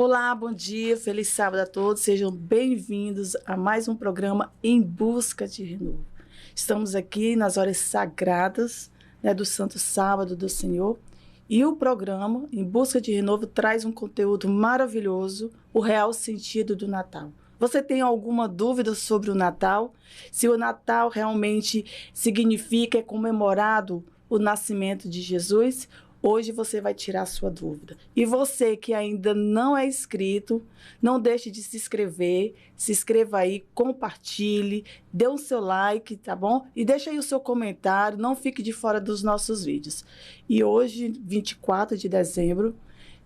Olá, bom dia, feliz sábado a todos. Sejam bem-vindos a mais um programa Em Busca de Renovo. Estamos aqui nas horas sagradas, do Santo Sábado do Senhor. E o programa Em Busca de Renovo traz um conteúdo maravilhoso, o real sentido do Natal. Você tem alguma dúvida sobre o Natal? Se o Natal realmente significa, é comemorado o nascimento de Jesus? Hoje você vai tirar a sua dúvida. E você que ainda não é inscrito, não deixe de se inscrever. Se inscreva aí, compartilhe, dê o seu like, tá bom? E deixa aí o seu comentário, não fique de fora dos nossos vídeos. E hoje, 24 de dezembro,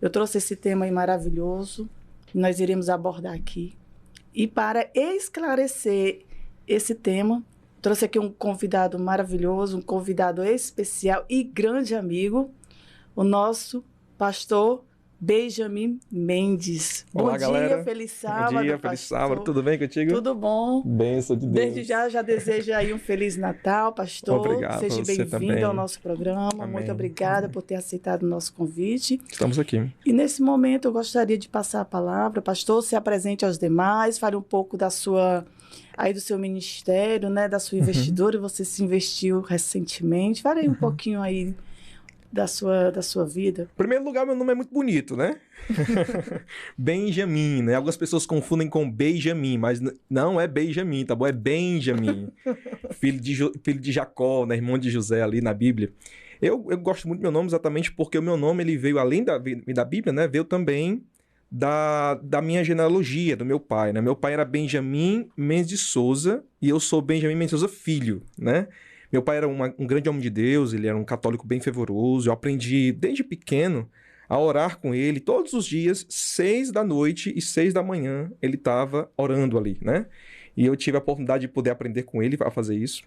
eu trouxe esse tema aí maravilhoso que nós iremos abordar aqui. E para esclarecer esse tema, trouxe aqui um convidado maravilhoso, um convidado especial e grande amigo, o nosso pastor Benjamin Mendes. Olá, bom galera. Dia, feliz sábado, Bom dia, pastor. feliz sábado. Tudo bem contigo? Tudo bom. Bênção de Deus. Desde já desejo aí um Feliz Natal, pastor. Obrigado. Seja bem-vindo ao nosso programa. Amém. Muito obrigada por ter aceitado o nosso convite. Estamos aqui. E nesse momento eu gostaria de passar a palavra. Pastor, se apresente aos demais, fale um pouco da sua... aí do seu ministério, da sua investidora. Você se investiu recentemente. Fale aí um pouquinho aí da sua vida. Em primeiro lugar, meu nome é muito bonito, né? Benjamin, né? Algumas pessoas confundem com Benjamin, mas não é Benjamin, tá bom? É Benjamin, filho de Jacó, né? Irmão de José ali na Bíblia. Eu gosto muito do meu nome exatamente porque o meu nome ele veio, além da Bíblia, né? Veio também da minha genealogia, do meu pai, né? Meu pai era Benjamin Mendes de Souza e eu sou Benjamin Mendes de Souza filho, né? Meu pai era um grande homem de Deus, ele era um católico bem fervoroso. Eu aprendi desde pequeno a orar com ele todos os dias, 6 da noite e 6 da manhã, ele estava orando ali, né? E eu tive a oportunidade de poder aprender com ele a fazer isso.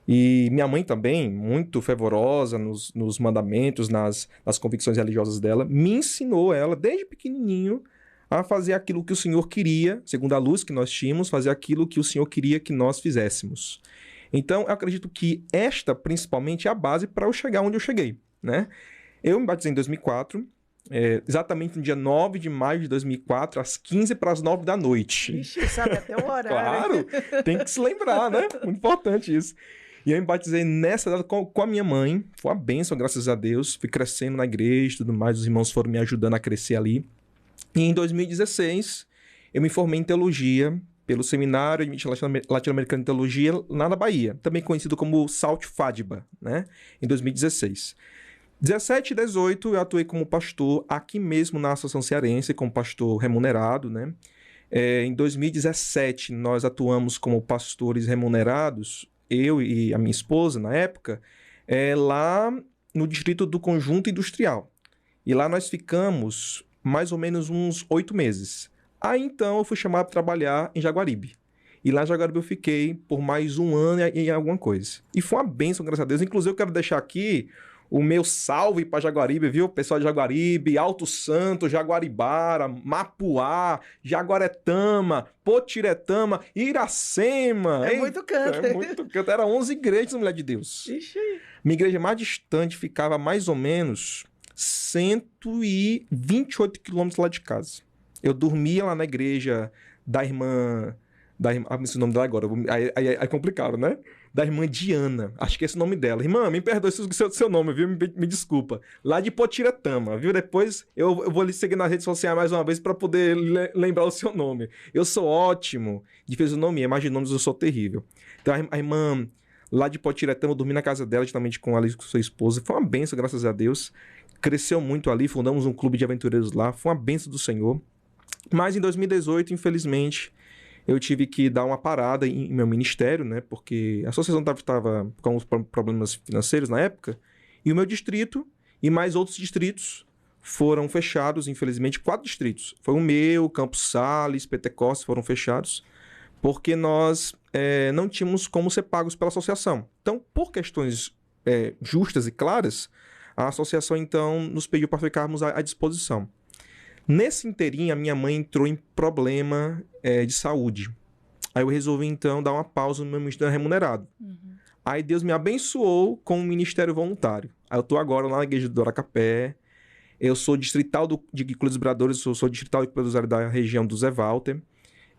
E minha mãe também, muito fervorosa nos mandamentos, nas convicções religiosas dela, me ensinou ela, desde pequenininho, a fazer aquilo que o Senhor queria, segundo a luz que nós tínhamos, fazer aquilo que o Senhor queria que nós fizéssemos. Então, eu acredito que esta, principalmente, é a base para eu chegar onde eu cheguei, né? Eu me batizei em 2004, exatamente no dia 9 de maio de 2004, às 15 para as 9 da noite. Ixi, sabe até o horário. Claro, tem que se lembrar, né? Muito importante isso. E eu me batizei nessa data com a minha mãe. Foi uma bênção, graças a Deus. Fui crescendo na igreja e tudo mais. Os irmãos foram me ajudando a crescer ali. E em 2016, eu me formei em teologia pelo Seminário Latino-Americano de Teologia lá na Bahia, também conhecido como SALT FADBA, né? Em 2016. 17 e 18 eu atuei como pastor aqui mesmo na Associação Cearense, como pastor remunerado, né? Em 2017 nós atuamos como pastores remunerados, eu e a minha esposa na época, lá no distrito do Conjunto Industrial. E lá nós ficamos mais ou menos uns 8 meses. Aí, então, eu fui chamado para trabalhar em Jaguaribe. E lá em Jaguaribe eu fiquei por mais um ano e alguma coisa. E foi uma bênção, graças a Deus. Inclusive, eu quero deixar aqui o meu salve para Jaguaribe, viu? Pessoal de Jaguaribe, Alto Santo, Jaguaribara, Mapuá, Jaguaretama, Potiretama, Iracema. É muito canto. É muito canto. Era 11 igrejas, mulher de Deus. Ixi. Minha igreja mais distante ficava mais ou menos 128 quilômetros lá de casa. Eu dormia lá na igreja da irmã... não sei o nome dela agora, aí complicaram, né? Da irmã Diana, acho que é esse o nome dela. Irmã, me perdoe se o seu nome, viu? Me desculpa. Lá de Potiretama, viu? Depois eu vou lhe seguir nas redes sociais mais uma vez para poder lembrar o seu nome. Eu sou ótimo de fisionomia, mas de nomes eu sou terrível. Então a irmã lá de Potiretama, eu dormi na casa dela, justamente com ela e com sua esposa. Foi uma bênção, graças a Deus. Cresceu muito ali, fundamos um clube de aventureiros lá. Foi uma bênção do Senhor. Mas em 2018, infelizmente, eu tive que dar uma parada em meu ministério, né? Porque a associação estava com uns problemas financeiros na época, e o meu distrito e mais outros distritos foram fechados, infelizmente, 4 distritos. Foi o meu, Campos Sales, Pentecostes foram fechados, porque nós não tínhamos como ser pagos pela associação. Então, por questões justas e claras, a associação, então, nos pediu para ficarmos à disposição. Nesse inteirinho, a minha mãe entrou em problema de saúde. Aí eu resolvi, então, dar uma pausa no meu ministério remunerado. Uhum. Aí Deus me abençoou com um ministério voluntário. Aí eu estou agora lá na igreja do Doracapé. Eu sou distrital de equilibradores, sou distrital de equilibradores da região do Zé Walter.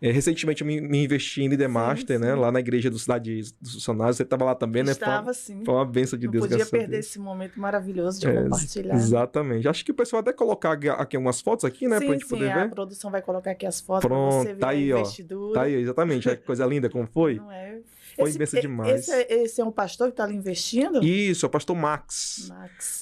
Recentemente eu me investi em Líder Master, né? Lá na igreja do Cidade dos Funcionários. Você estava lá também, né? Estava, sim. Foi uma bênção de Deus, Não podia graças a perder Deus. esse momento maravilhoso de compartilhar. Exatamente. Acho que o pessoal vai até colocar aqui algumas fotos aqui, né? Sim, pra gente poder ver. A produção vai colocar aqui as fotos para Pronto, você ver tá aí, a ó. investidura. Tá aí, exatamente. Que coisa linda como foi. Não é? Foi bênção demais. Esse é um pastor que está ali investindo? Isso, é o pastor Max.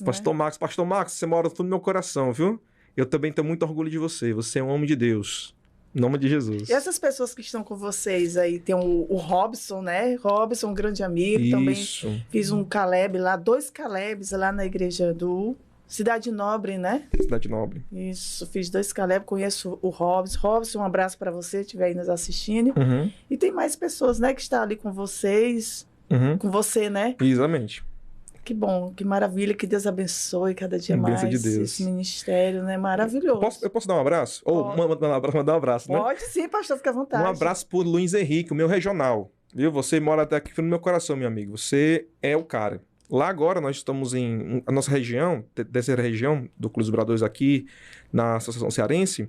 Pastor Max. Pastor Max, você mora no meu coração, viu? Eu também tenho muito orgulho de você. Você é um homem de Deus. Em nome de Jesus. E essas pessoas que estão com vocês aí, tem o Robson, né? Robson, um grande amigo. Isso. Também fiz um Caleb lá, 2 Calebs lá na igreja do Cidade Nobre, né? Cidade Nobre. Isso, fiz 2 Caleb, conheço o Robson. Robson, um abraço para você, estiver aí nos assistindo. Uhum. E tem mais pessoas, né, que estão ali com vocês, com você, né? Exatamente. Que bom, que maravilha, que Deus abençoe cada dia mais de Deus. esse ministério, né? Maravilhoso. Eu posso dar um abraço? Ou mandar um abraço, né? Pode sim, pastor, fica à vontade. Um abraço por Luiz Henrique, o meu regional. Viu? Você mora até aqui no meu coração, meu amigo. Você é o cara. Lá agora nós estamos a nossa região, terceira região do Clube dos Bradores aqui na Associação Cearense,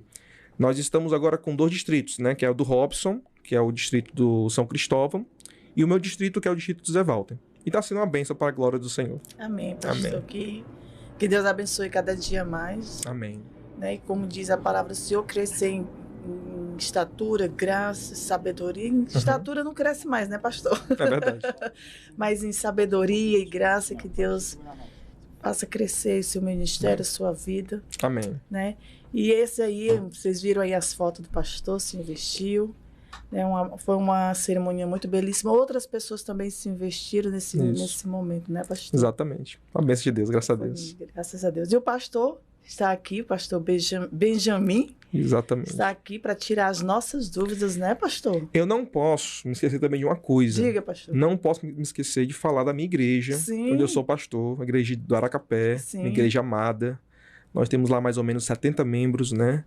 nós estamos agora com 2 distritos, né? Que é o do Robson, que é o distrito do São Cristóvão, e o meu distrito, que é o distrito do Zé Walter. E está sendo uma bênção para a glória do Senhor. Amém, pastor. Amém. Que Deus abençoe cada dia mais. Amém. Né? E como diz a palavra, se eu crescer em estatura, graça, sabedoria. Estatura não cresce mais, né, pastor? É verdade. Mas em sabedoria e graça, que Deus faça crescer seu ministério, sua vida. Amém. Né? E esse aí, vocês viram aí as fotos do pastor, se investiu. Né? Foi uma cerimônia muito belíssima. Outras pessoas também se investiram nesse momento, né, pastor? Exatamente. A bênção de Deus, graças a Deus. Graças a Deus. E o pastor está aqui, o pastor Benjamin. Exatamente. Está aqui para tirar as nossas dúvidas, né, pastor? Eu não posso me esquecer também de uma coisa. Diga, pastor. Não posso me esquecer de falar da minha igreja, Sim. onde eu sou pastor, a igreja do Aracapé, Sim. uma igreja amada. Nós temos lá mais ou menos 70 membros, né,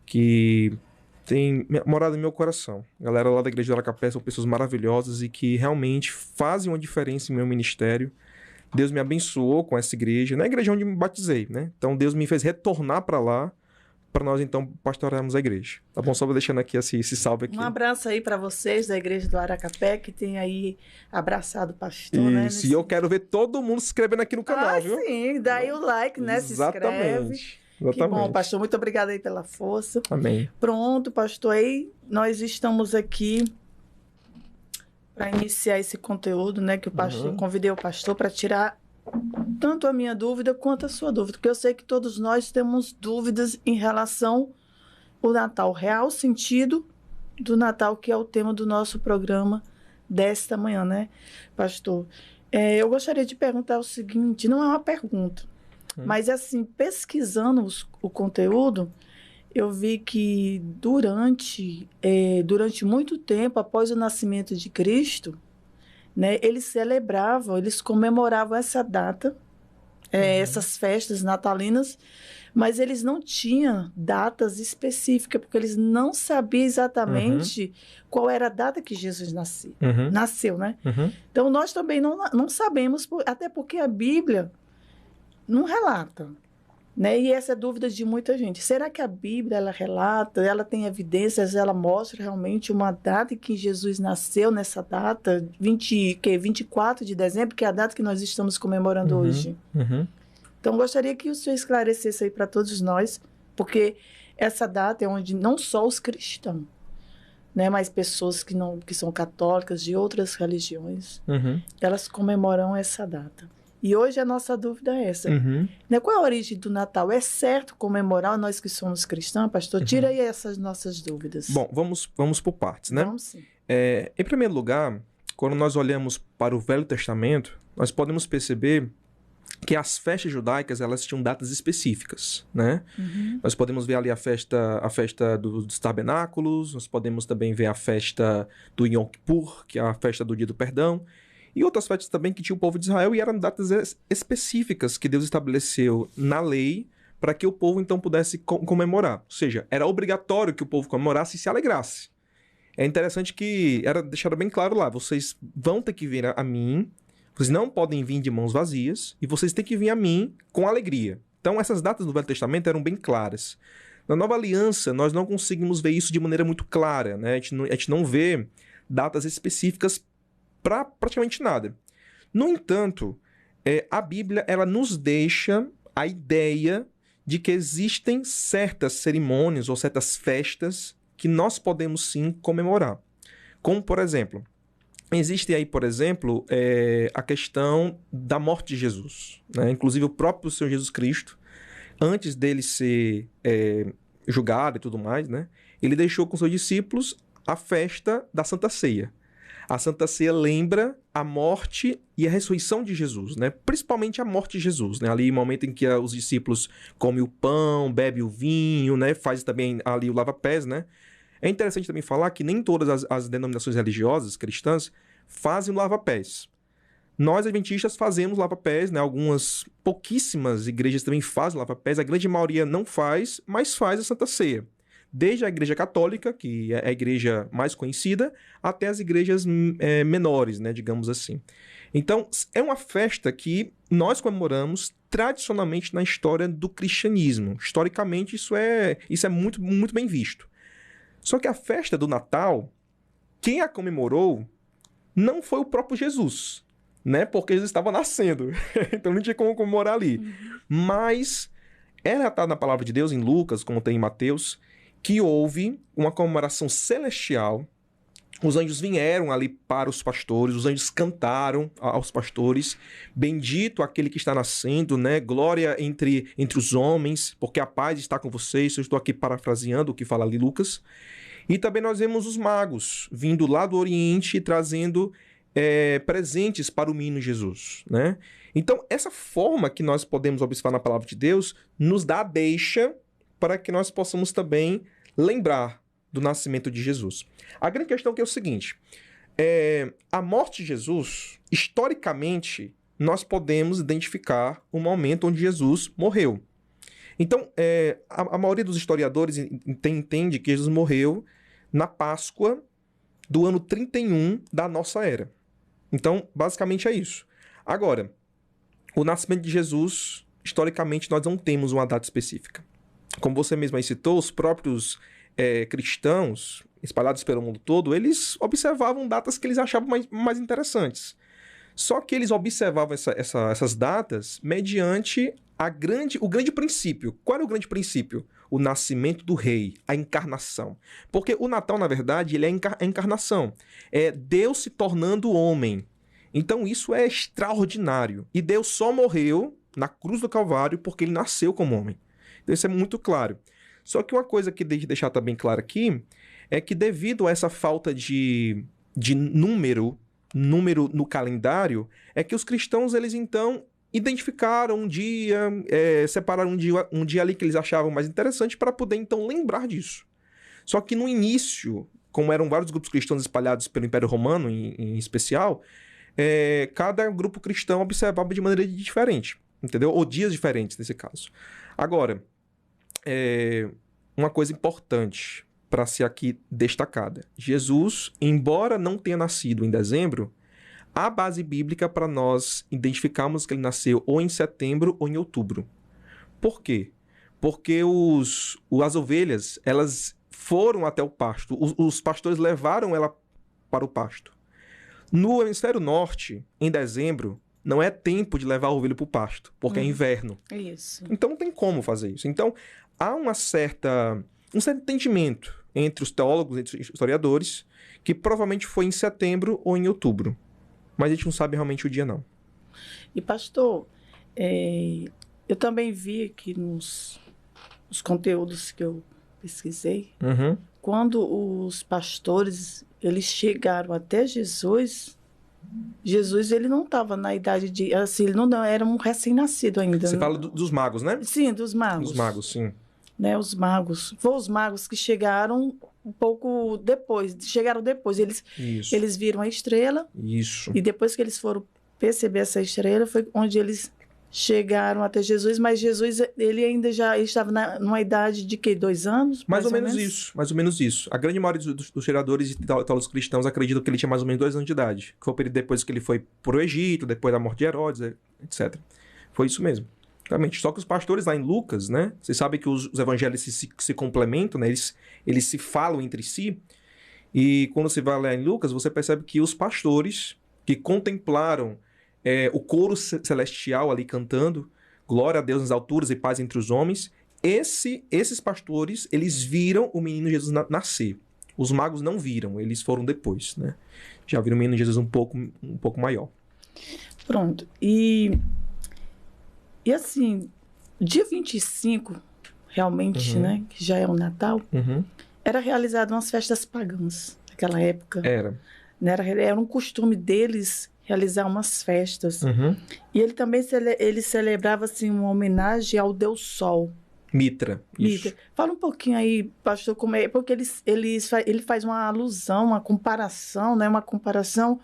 que tem morado em meu coração. A galera lá da igreja do Aracapé são pessoas maravilhosas e que realmente fazem uma diferença em meu ministério. Deus me abençoou com essa igreja, na igreja onde me batizei, né? Então Deus me fez retornar para lá, para nós então pastorarmos a igreja. Tá bom? Só vou deixando aqui esse salve aqui. Um abraço aí para vocês da igreja do Aracapé, que tem aí abraçado o pastor, né? Isso, e eu quero ver todo mundo se inscrevendo aqui no canal, viu? Sim, dá aí o like, né? Exatamente. Se inscreve. Exatamente. Que bom, pastor. Muito obrigada aí pela força. Amém. Pronto, pastor. Aí nós estamos aqui para iniciar esse conteúdo, né? Que o pastor, convidei o pastor para tirar tanto a minha dúvida quanto a sua dúvida, porque eu sei que todos nós temos dúvidas em relação ao Natal, o real sentido do Natal, que é o tema do nosso programa desta manhã, né, pastor? Eu gostaria de perguntar o seguinte, não é uma pergunta, mas assim, pesquisando o conteúdo, eu vi que durante muito tempo, após o nascimento de Cristo, né, eles celebravam, eles comemoravam essa data, essas festas natalinas, mas eles não tinham datas específicas, porque eles não sabiam exatamente qual era a data que Jesus nasceu, né? Então, nós também não sabemos, até porque a Bíblia não relata, né? E essa é a dúvida de muita gente. Será que a Bíblia, ela relata, ela tem evidências, ela mostra realmente uma data em que Jesus nasceu nessa data, 24 de dezembro, que é a data que nós estamos comemorando hoje? Então, gostaria que o senhor esclarecesse aí para todos nós, porque essa data é onde não só os cristãos, né, mas pessoas que são católicas, de outras religiões, elas comemoram essa data. E hoje a nossa dúvida é essa. Né? Qual é a origem do Natal? É certo comemorar, nós que somos cristãos, pastor? Tira aí essas nossas dúvidas. Bom, vamos por partes, né? Vamos sim. Em primeiro lugar, quando nós olhamos para o Velho Testamento, nós podemos perceber que as festas judaicas, elas tinham datas específicas, né? Nós podemos ver ali a festa dos tabernáculos, nós podemos também ver a festa do Yom Kippur, que é a festa do Dia do Perdão, e outras festas também que tinha o povo de Israel, e eram datas específicas que Deus estabeleceu na lei para que o povo então pudesse comemorar. Ou seja, era obrigatório que o povo comemorasse e se alegrasse. É interessante que era deixado bem claro lá, vocês vão ter que vir a mim, vocês não podem vir de mãos vazias, e vocês têm que vir a mim com alegria. Então, essas datas do Velho Testamento eram bem claras. Na Nova Aliança, nós não conseguimos ver isso de maneira muito clara, né? A gente não vê datas específicas para praticamente nada. No entanto, a Bíblia ela nos deixa a ideia de que existem certas cerimônias ou certas festas que nós podemos sim comemorar. Como, por exemplo, existe aí, por exemplo, a questão da morte de Jesus, né? Inclusive o próprio Senhor Jesus Cristo, antes dele ser julgado e tudo mais, né? Ele deixou com seus discípulos a festa da Santa Ceia. A Santa Ceia lembra a morte e a ressurreição de Jesus, né? Principalmente a morte de Jesus, né? Ali, no momento em que os discípulos comem o pão, bebem o vinho, né? Faz também ali o lava-pés, né? É interessante também falar que nem todas as denominações religiosas cristãs fazem o lava-pés. Nós, adventistas, fazemos lava-pés, né? Algumas pouquíssimas igrejas também fazem lava-pés. A grande maioria não faz, mas faz a Santa Ceia. Desde a Igreja Católica, que é a igreja mais conhecida, até as igrejas menores, né, digamos assim. Então, é uma festa que nós comemoramos tradicionalmente na história do cristianismo. Historicamente, isso é muito, muito bem visto. Só que a festa do Natal, quem a comemorou não foi o próprio Jesus, né? Porque Jesus estava nascendo. Então, não tinha como comemorar ali. Uhum. Mas ela está na palavra de Deus, em Lucas, como tem em Mateus, que houve uma comemoração celestial. Os anjos vieram ali para os pastores, os anjos cantaram aos pastores, bendito aquele que está nascendo, né? Glória entre os homens, porque a paz está com vocês. Eu estou aqui parafraseando o que fala ali Lucas. E também nós vemos os magos vindo lá do Oriente e trazendo presentes para o menino Jesus, né? Então, essa forma que nós podemos observar na palavra de Deus nos dá a deixa para que nós possamos também lembrar do nascimento de Jesus. A grande questão é o seguinte, a morte de Jesus, historicamente, nós podemos identificar o momento onde Jesus morreu. Então, a maioria dos historiadores entende que Jesus morreu na Páscoa do ano 31 da nossa era. Então, basicamente é isso. Agora, o nascimento de Jesus, historicamente, nós não temos uma data específica. Como você mesmo aí citou, os próprios cristãos espalhados pelo mundo todo, eles observavam datas que eles achavam mais interessantes. Só que eles observavam essas datas mediante o grande princípio. Qual era o grande princípio? O nascimento do rei, a encarnação. Porque o Natal, na verdade, ele é a encarnação. É Deus se tornando homem. Então isso é extraordinário. E Deus só morreu na cruz do Calvário porque ele nasceu como homem. Então isso é muito claro. Só que uma coisa que tem que deixar também claro aqui é que devido a essa falta de número no calendário, é que os cristãos, eles então identificaram um dia, separaram um dia ali que eles achavam mais interessante para poder então lembrar disso. Só que no início, como eram vários grupos cristãos espalhados pelo Império Romano em especial, cada grupo cristão observava de maneira diferente, entendeu? Ou dias diferentes nesse caso. Agora, uma coisa importante para ser aqui destacada. Jesus, embora não tenha nascido em dezembro, há base bíblica para nós identificarmos que ele nasceu ou em setembro ou em outubro. Por quê? Porque as ovelhas, elas foram até o pasto. Os pastores levaram ela para o pasto. No hemisfério norte, em dezembro, não é tempo de levar a ovelha para o pasto, porque é inverno. Isso. Então não tem como fazer isso. Então há um certo entendimento entre os teólogos, entre os historiadores, que provavelmente foi em setembro ou em outubro. Mas a gente não sabe realmente o dia, não. E, pastor, eu também vi aqui nos conteúdos que eu pesquisei, quando os pastores eles chegaram até Jesus, ele não estava na idade de... Assim, ele não era um recém-nascido ainda. Você fala dos magos, né? Sim, dos magos. Dos magos, sim. Né, os magos. Foram os magos que chegaram um pouco depois. Chegaram depois. Eles viram a estrela. Isso. E depois que eles foram perceber essa estrela, foi onde eles chegaram até Jesus. Mas Jesus, ele ainda já estava numa idade de quê? 2 anos? Mais ou menos isso. Mais ou menos isso. A grande maioria dos historiadores e teólogos cristãos acreditam que ele tinha mais ou menos 2 anos de idade. Que foi o período depois que ele foi para o Egito, depois da morte de Herodes, etc. Foi isso mesmo. Realmente. Só que os pastores lá em Lucas, né? Vocês sabem que os evangelhos se complementam, né? Eles se falam entre si. E quando você vai lá em Lucas, você percebe que os pastores que contemplaram o coro celestial ali cantando, glória a Deus nas alturas e paz entre os homens, esses pastores, eles viram o menino Jesus nascer. Os magos não viram, eles foram depois, né? Já viram o menino Jesus um pouco maior. Pronto. E assim, dia 25, realmente, né? Que já é o Natal, era realizado umas festas pagãs naquela época. Era. Era um costume deles realizar umas festas. E ele também ele celebrava assim, uma homenagem ao Deus Sol. Mitra. Isso. Fala um pouquinho aí, pastor, como é, porque ele faz uma alusão, uma comparação, né? Uma comparação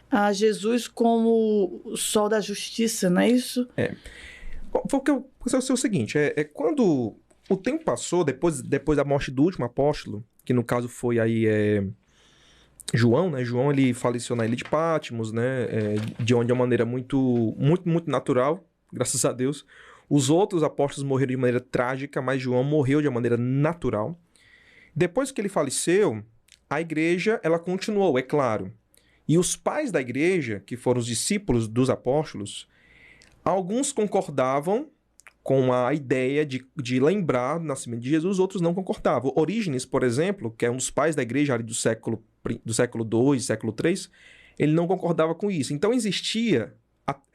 a Jesus como o sol da justiça, não é isso? Porque eu sei o seguinte, quando o tempo passou, depois da morte do último apóstolo, que no caso foi aí João, né? João, ele faleceu na ilha de Patmos, né? De onde de uma maneira muito natural, graças a Deus. Os outros apóstolos morreram de maneira trágica, mas João morreu de uma maneira natural. Depois que ele faleceu, a igreja, ela continuou, é claro. E os pais da igreja, que foram os discípulos dos apóstolos, alguns concordavam com a ideia de lembrar o nascimento de Jesus, outros não concordavam. Orígenes, por exemplo, que é um dos pais da igreja ali do século II, século III, ele não concordava com isso. Então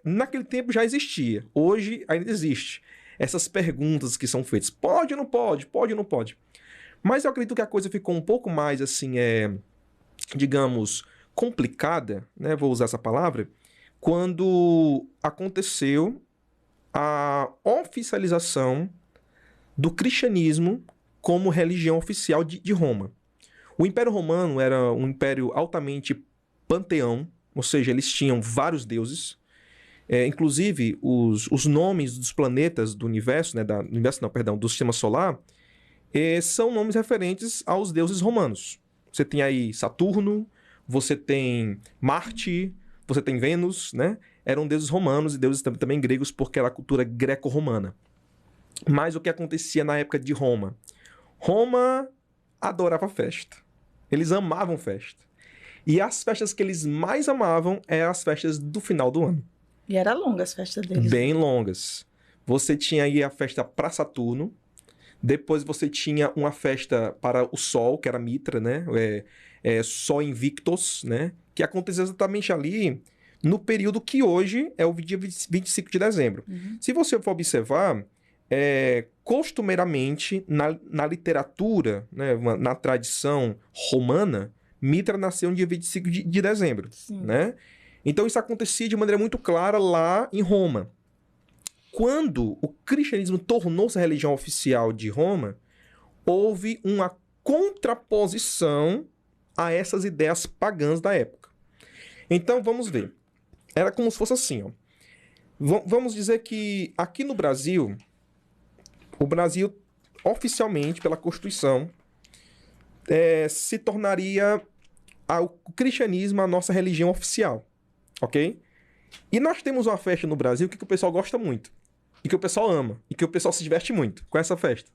naquele tempo já existia, hoje ainda existe essas perguntas que são feitas. Pode ou não pode? Pode ou não pode? Mas eu acredito que a coisa ficou um pouco mais, assim, digamos, complicada, né? Vou usar essa palavra, quando aconteceu a oficialização do cristianismo como religião oficial de Roma. O Império Romano era um império altamente panteão, ou seja, eles tinham vários deuses. Inclusive, os nomes dos planetas do universo, né, do sistema solar, são nomes referentes aos deuses romanos. Você tem aí Saturno, você tem Marte, você tem Vênus, né? Eram deuses romanos e deuses também gregos, porque era a cultura greco-romana. Mas o que acontecia na época de Roma? Roma adorava festa. Eles amavam festa. E as festas que eles mais amavam eram as festas do final do ano. E era longa as festas deles. Bem longas. Você tinha aí a festa para Saturno. Depois você tinha uma festa para o Sol, que era Mitra, né? Sol Invictus, né? Que acontecia exatamente ali no período que hoje é o dia 25 de dezembro. Se você for observar, costumeiramente, na literatura, né, na tradição romana, Mitra nasceu no dia 25 de dezembro. Sim. Né? Então isso acontecia de maneira muito clara lá em Roma. Quando o cristianismo tornou-se a religião oficial de Roma, houve uma contraposição a essas ideias pagãs da época. Então, vamos ver. Era como se fosse assim, ó. Vamos dizer que aqui no Brasil, o Brasil, oficialmente, pela Constituição, se tornaria o cristianismo a nossa religião oficial, ok? E nós temos uma festa no Brasil que o pessoal gosta muito, e que o pessoal ama, e que o pessoal se diverte muito com essa festa.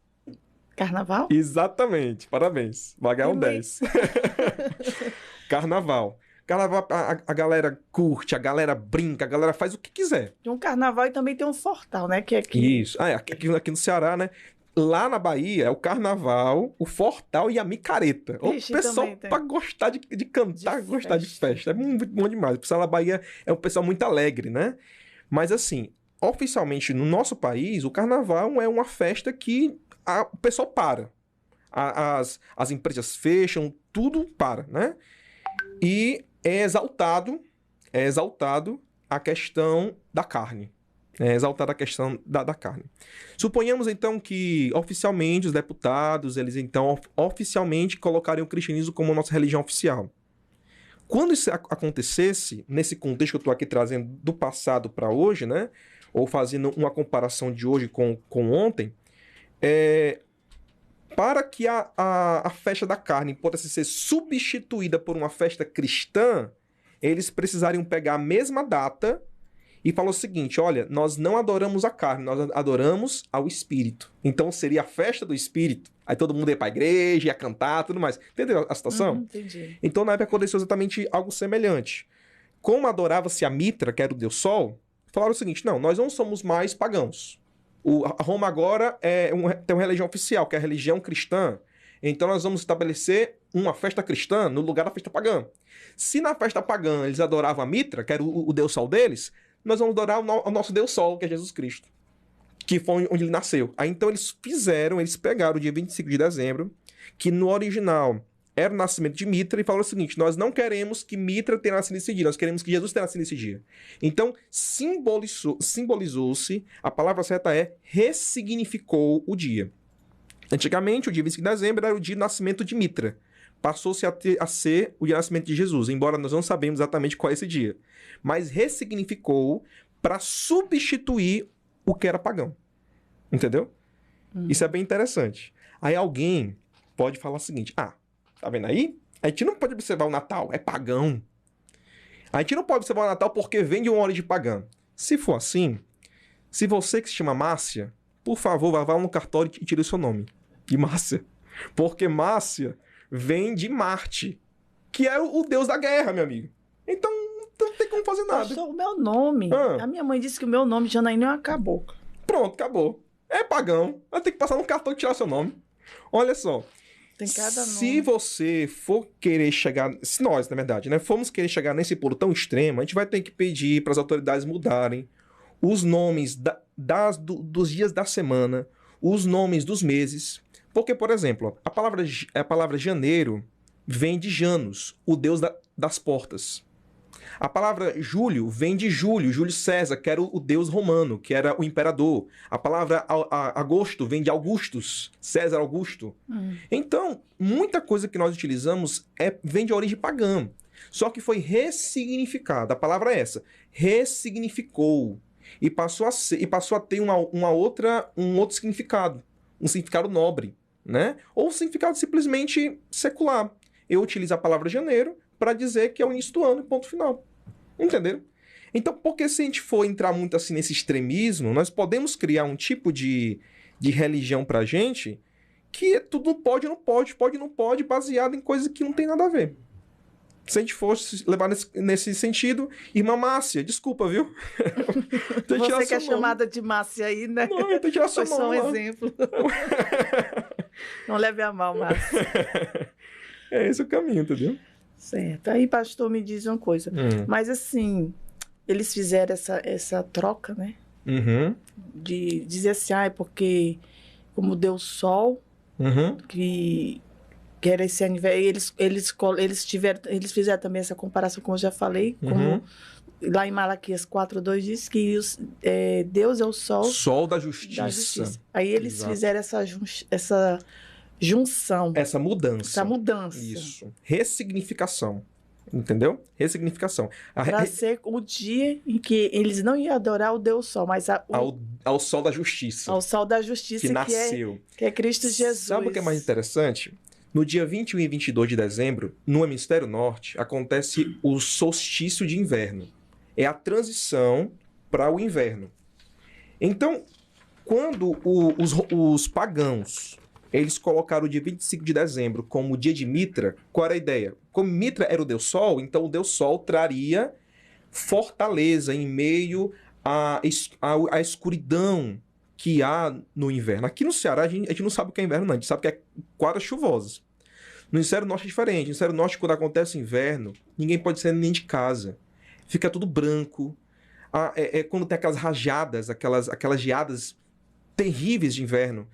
Carnaval? Exatamente, parabéns. Vai ganhar um 10. Carnaval. Carnaval, a galera curte, a galera brinca, a galera faz o que quiser. Tem um carnaval e também tem um fortal, né? Que é aqui. Isso. Aqui no Ceará, né? Lá na Bahia é o carnaval, o fortal e a micareta. Ixi, o pessoal pra gostar de cantar, gostar de festa. É muito bom demais. O pessoal na Bahia é um pessoal muito alegre, né? Mas assim, oficialmente no nosso país, o carnaval é uma festa que o pessoal para. As empresas fecham, tudo para, né? E é exaltado a questão da carne. É exaltada a questão da carne. Suponhamos, então, que oficialmente os deputados, eles, então, oficialmente colocariam o cristianismo como nossa religião oficial. Quando isso acontecesse, nesse contexto que eu estou aqui trazendo do passado para hoje, né? Ou fazendo uma comparação de hoje com ontem, para que a festa da carne pudesse ser substituída por uma festa cristã, eles precisariam pegar a mesma data e falou o seguinte, olha, nós não adoramos a carne, nós adoramos ao Espírito. Então seria a festa do Espírito. Aí todo mundo ia pra igreja, ia cantar, tudo mais. Entendeu a situação? Entendi. Então na época aconteceu exatamente algo semelhante. Como adorava-se a Mitra, que era o deus Sol, falaram o seguinte, não, nós não somos mais pagãos. A Roma agora tem uma religião oficial, que é a religião cristã. Então nós vamos estabelecer uma festa cristã no lugar da festa pagã. Se na festa pagã eles adoravam a Mitra, que era o deus Sol deles, nós vamos adorar o nosso deus Sol, que é Jesus Cristo, que foi onde ele nasceu. Aí então eles pegaram o dia 25 de dezembro, que no original era o nascimento de Mitra, e falaram o seguinte, nós não queremos que Mitra tenha nascido nesse dia, nós queremos que Jesus tenha nascido nesse dia. Então simbolizou-se, a palavra certa é ressignificou o dia. Antigamente, o dia 25 de dezembro era o dia de nascimento de Mitra. Passou-se a ser o dia de nascimento de Jesus, embora nós não sabemos exatamente qual é esse dia. Mas ressignificou para substituir o que era pagão. Entendeu? Isso é bem interessante. Aí alguém pode falar o seguinte, tá vendo aí? A gente não pode observar o Natal, é pagão. A gente não pode observar o Natal porque vem de uma origem pagã. Se for assim, se você que se chama Márcia, por favor, vá no cartório e tire o seu nome de Márcia. Porque Márcia vem de Marte, que é o deus da guerra, meu amigo. Então, não tem como fazer nada. Pastor, o meu nome. A minha mãe disse que o meu nome de Janaína é uma cabocla. Pronto, acabou. É pagão. Vai ter que passar no cartório e tirar seu nome. Olha só. Tem cada nome. Se você for querer chegar... Se nós, na verdade, né, formos querer chegar nesse pulo tão extremo, a gente vai ter que pedir para as autoridades mudarem os nomes dos dias da semana, os nomes dos meses. Porque, por exemplo, a palavra janeiro vem de Janus, o deus das portas. A palavra Júlio vem de Júlio César, que era o deus romano, que era o imperador. A palavra agosto vem de Augustus, César Augusto. Então, muita coisa que nós utilizamos vem de origem pagã. Só que foi ressignificada. A palavra é essa. Ressignificou. E passou a ter um outro significado. Um significado nobre, né? Ou um significado simplesmente secular. Eu utilizo a palavra janeiro para dizer que é o início do ano, ponto final. Entenderam? Então, porque se a gente for entrar muito assim nesse extremismo, nós podemos criar um tipo de religião pra gente que tudo pode, não pode, baseado em coisas que não tem nada a ver. Se a gente fosse levar nesse sentido, irmã Márcia, desculpa, viu? Você que é chamada de Márcia aí, né? Não, eu tenho que tirar sua mão. Foi só um lá. exemplo. Não leve a mal, Márcia. É esse o caminho, entendeu? Certo. Aí, pastor, me diz uma coisa. Mas, assim, eles fizeram essa troca, né? De dizer assim, é porque como deu sol, que era esse aniversário, eles fizeram também essa comparação, como eu já falei, como lá em Malaquias 4:2 diz que Deus é o sol da justiça. Aí eles fizeram essa junção. Essa mudança. Isso. Ressignificação. Entendeu? Ressignificação. Para ser o dia em que eles não iam adorar o Deus Sol, mas ao sol da justiça. Ao sol da justiça que nasceu. Que é Cristo Jesus. Sabe o que é mais interessante? No dia 21 e 22 de dezembro, no hemisfério norte, acontece o solstício de inverno. É a transição para o inverno. Então, quando os pagãos eles colocaram o dia 25 de dezembro como o dia de Mitra, qual era a ideia? Como Mitra era o deus Sol, então o deus Sol traria fortaleza em meio à escuridão que há no inverno. Aqui no Ceará, a gente não sabe o que é inverno, não. A gente sabe que é quadras chuvosas. No hemisfério norte é diferente. No hemisfério norte, quando acontece o inverno, ninguém pode sair nem de casa. Fica tudo branco. Quando tem aquelas rajadas, aquelas geadas terríveis de inverno,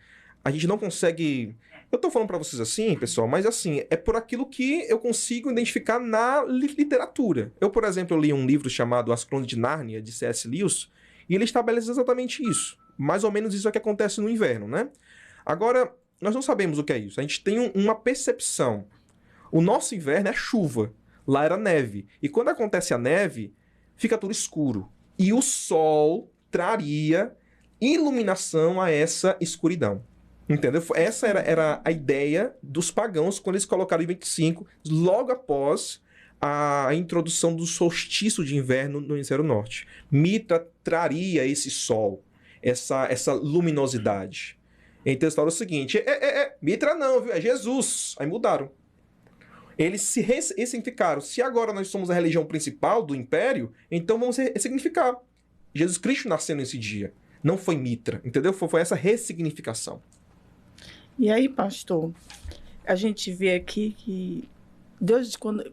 a gente não consegue... Eu tô falando para vocês assim, pessoal, mas assim, é por aquilo que eu consigo identificar na literatura. Eu, por exemplo, li um livro chamado As Crônicas de Nárnia, de C.S. Lewis, e ele estabelece exatamente isso. Mais ou menos isso é que acontece no inverno, né? Agora, nós não sabemos o que é isso. A gente tem uma percepção. O nosso inverno é chuva. Lá era neve. E quando acontece a neve, fica tudo escuro. E o sol traria iluminação a essa escuridão. Entendeu? Essa era a ideia dos pagãos quando eles colocaram em 25, logo após a introdução do solstício de inverno no hemisfério norte. Mitra traria esse sol, essa luminosidade. Então eles falaram o seguinte, Mitra não, viu? É Jesus. Aí mudaram. Eles se ressignificaram. Se agora nós somos a religião principal do império, então vamos ressignificar. Jesus Cristo nasceu nesse dia. Não foi Mitra, entendeu? Foi essa ressignificação. E aí, pastor, a gente vê aqui que Deus, quando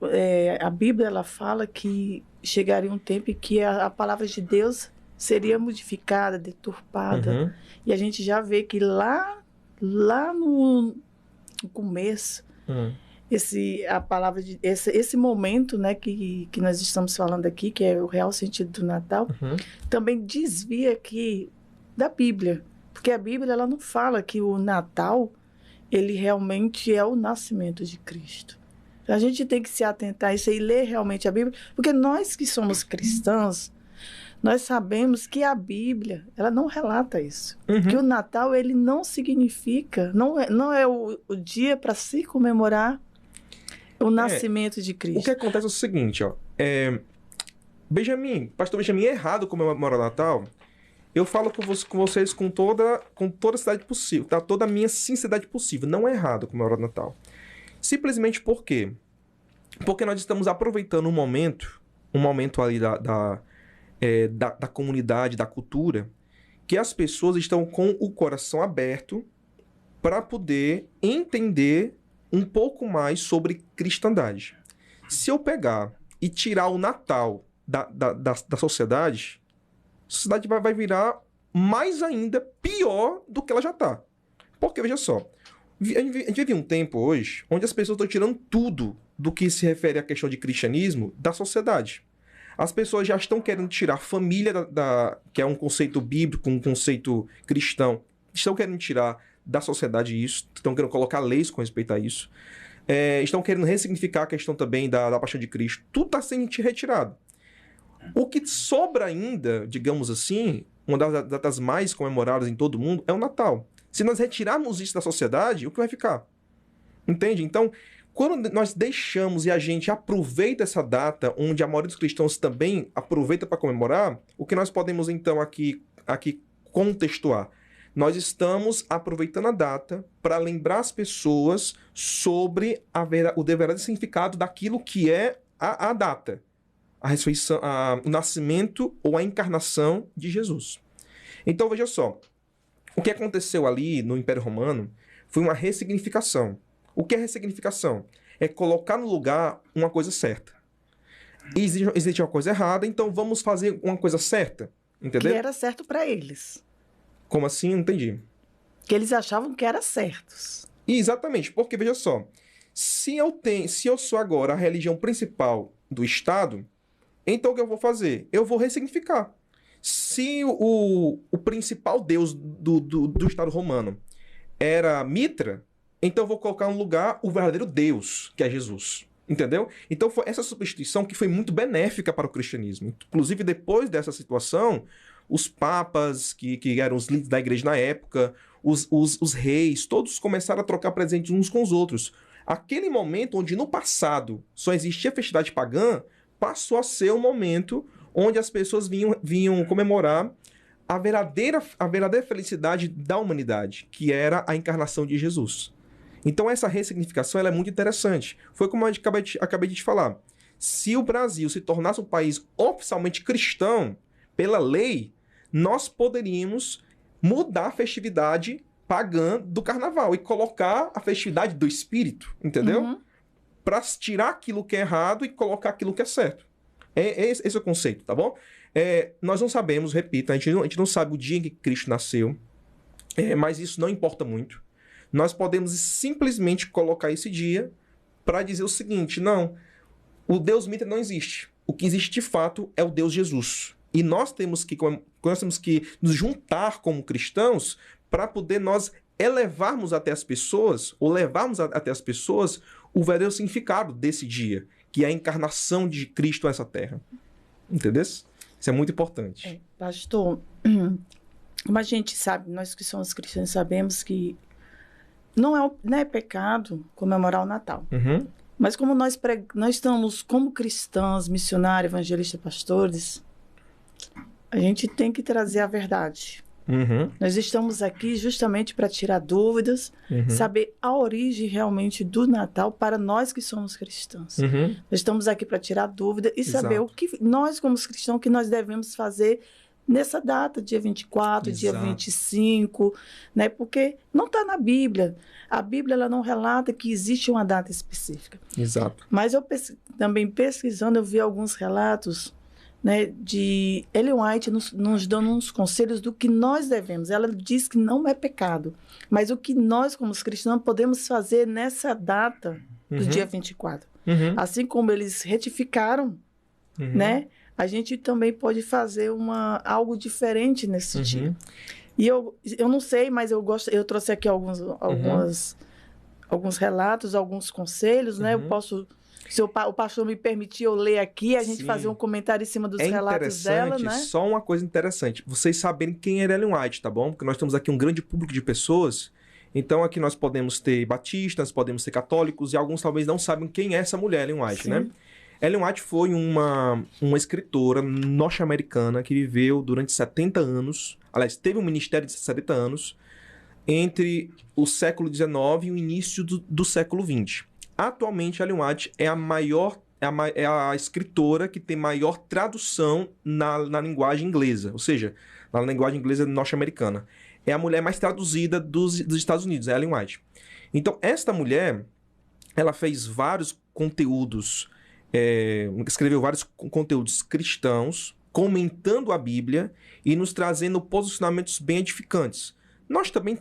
a Bíblia ela fala que chegaria um tempo em que a palavra de Deus seria modificada, deturpada. Uhum. E a gente já vê que lá no começo, a palavra de esse momento, né, que nós estamos falando aqui, que é o real sentido do Natal, também desvia aqui da Bíblia. Porque a Bíblia ela não fala que o Natal ele realmente é o nascimento de Cristo. A gente tem que se atentar a isso e ler realmente a Bíblia, porque nós que somos cristãos, nós sabemos que a Bíblia, ela não relata isso. Que o Natal, ele não significa, não é o dia para se comemorar o nascimento de Cristo. O que acontece é o seguinte, ó, pastor Benjamin, é errado comemorar o Natal? Eu falo com vocês com toda a sinceridade possível, tá? Toda a minha sinceridade possível. Não é errado comemorar o Natal. Simplesmente por quê? Porque nós estamos aproveitando um momento ali da comunidade, da cultura, que as pessoas estão com o coração aberto para poder entender um pouco mais sobre cristandade. Se eu pegar e tirar o Natal da sociedade, a sociedade vai virar mais ainda pior do que ela já está. Porque, veja só, a gente vive um tempo hoje onde as pessoas estão tirando tudo do que se refere à questão de cristianismo da sociedade. As pessoas já estão querendo tirar família, que é um conceito bíblico, um conceito cristão, estão querendo tirar da sociedade isso, estão querendo colocar leis com respeito a isso, estão querendo ressignificar a questão também da paixão de Cristo. Tudo está sendo retirado. O que sobra ainda, digamos assim, uma das datas mais comemoradas em todo o mundo é o Natal. Se nós retirarmos isso da sociedade, o que vai ficar? Entende? Então, quando nós deixamos e a gente aproveita essa data, onde a maioria dos cristãos também aproveita para comemorar, o que nós podemos então aqui contextuar? Nós estamos aproveitando a data para lembrar as pessoas sobre o verdadeiro significado daquilo que é a data, a ressurreição, o nascimento ou a encarnação de Jesus. Então, veja só. O que aconteceu ali no Império Romano foi uma ressignificação. O que é ressignificação? É colocar no lugar uma coisa certa. Existe uma coisa errada, então vamos fazer uma coisa certa. Entendeu? Que era certo para eles. Como assim? Não entendi. Que eles achavam que era certos. Exatamente, porque veja só. Se eu sou agora a religião principal do Estado, então o que eu vou fazer? Eu vou ressignificar. Se o principal deus do Estado romano era Mitra, então eu vou colocar no lugar o verdadeiro Deus, que é Jesus. Entendeu? Então foi essa substituição que foi muito benéfica para o cristianismo. Inclusive, depois dessa situação, os papas, que eram os líderes da igreja na época, os reis, todos começaram a trocar presentes uns com os outros. Aquele momento onde no passado só existia festividade pagã, passou a ser um momento onde as pessoas vinham comemorar a verdadeira felicidade da humanidade, que era a encarnação de Jesus. Então essa ressignificação ela é muito interessante. Foi como eu acabei de te falar. Se o Brasil se tornasse um país oficialmente cristão, pela lei, nós poderíamos mudar a festividade pagã do carnaval e colocar a festividade do espírito, entendeu? Para tirar aquilo que é errado e colocar aquilo que é certo. Esse é o conceito, tá bom? Nós não sabemos, repito, a gente não sabe o dia em que Cristo nasceu, mas isso não importa muito. Nós podemos simplesmente colocar esse dia para dizer o seguinte, não, o Deus Mitra não existe. O que existe de fato é o Deus Jesus. E nós temos que nos juntar como cristãos para poder nós elevarmos até as pessoas, ou levarmos até as pessoas o verdadeiro significado desse dia, que é a encarnação de Cristo nessa terra. Entendeu? Isso é muito importante. Pastor, como a gente sabe, nós que somos cristãos sabemos que não é pecado comemorar o Natal. Mas como nós estamos como cristãs, missionários, evangelistas, pastores, a gente tem que trazer a verdade. Uhum. Nós estamos aqui justamente para tirar dúvidas, saber a origem realmente do Natal para nós que somos cristãos. Uhum. Nós estamos aqui para tirar dúvida e saber Exato. o que nós, como cristãos, o que nós devemos fazer nessa data, dia 24, dia Exato. 25, né? Porque não está na Bíblia. A Bíblia ela não relata que existe uma data específica. Exato. Mas eu também pesquisando, eu vi alguns relatos, né, de Ellen White nos dando uns conselhos do que nós devemos. Ela diz que não é pecado, mas o que nós, como cristãos, podemos fazer nessa data do dia 24. Uhum. Assim como eles retificaram, né, a gente também pode fazer algo diferente nesse dia. E eu não sei, mas eu trouxe aqui alguns relatos, alguns conselhos, né? Eu posso, se o pastor me permitir, eu ler aqui, a gente fazer um comentário em cima dos relatos dela, né? Só uma coisa interessante, vocês saberem quem era Ellen White, tá bom? Porque nós temos aqui um grande público de pessoas, então aqui nós podemos ter batistas, podemos ter católicos, e alguns talvez não sabem quem é essa mulher, Ellen White, né? Ellen White foi uma escritora norte-americana que viveu durante 70 anos, aliás, teve um ministério de 70 anos, entre o século XIX e o início do século XX. Atualmente, Ellen White é a escritora que tem maior tradução na linguagem inglesa, ou seja, na linguagem inglesa norte-americana. É a mulher mais traduzida dos Estados Unidos, é Ellen White. Então, esta mulher, ela fez vários conteúdos, escreveu vários conteúdos cristãos, comentando a Bíblia e nos trazendo posicionamentos bem edificantes. Nós também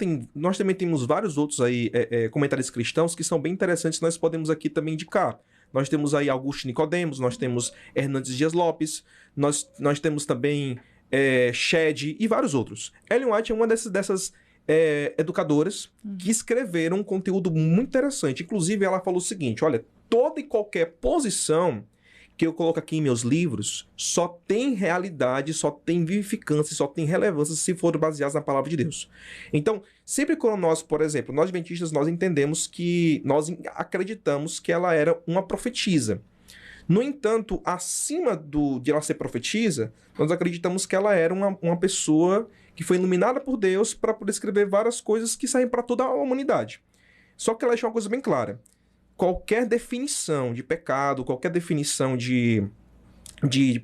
temos vários outros aí, comentários cristãos que são bem interessantes, nós podemos aqui também indicar. Nós temos aí Augusto Nicodemos, nós temos Hernandes Dias Lopes, nós temos também Shedd e vários outros. Ellen White é uma dessas educadoras que escreveram um conteúdo muito interessante. Inclusive, ela falou o seguinte, olha, toda e qualquer posição que eu coloco aqui em meus livros só tem realidade, só tem vivificância, só tem relevância se for baseados na palavra de Deus. Então, sempre quando nós, por exemplo, nós adventistas, nós entendemos que, nós acreditamos que ela era uma profetisa. No entanto, acima de ela ser profetisa, nós acreditamos que ela era uma pessoa que foi iluminada por Deus para poder escrever várias coisas que saem para toda a humanidade. Só que ela deixou uma coisa bem clara. Qualquer definição de pecado, qualquer definição de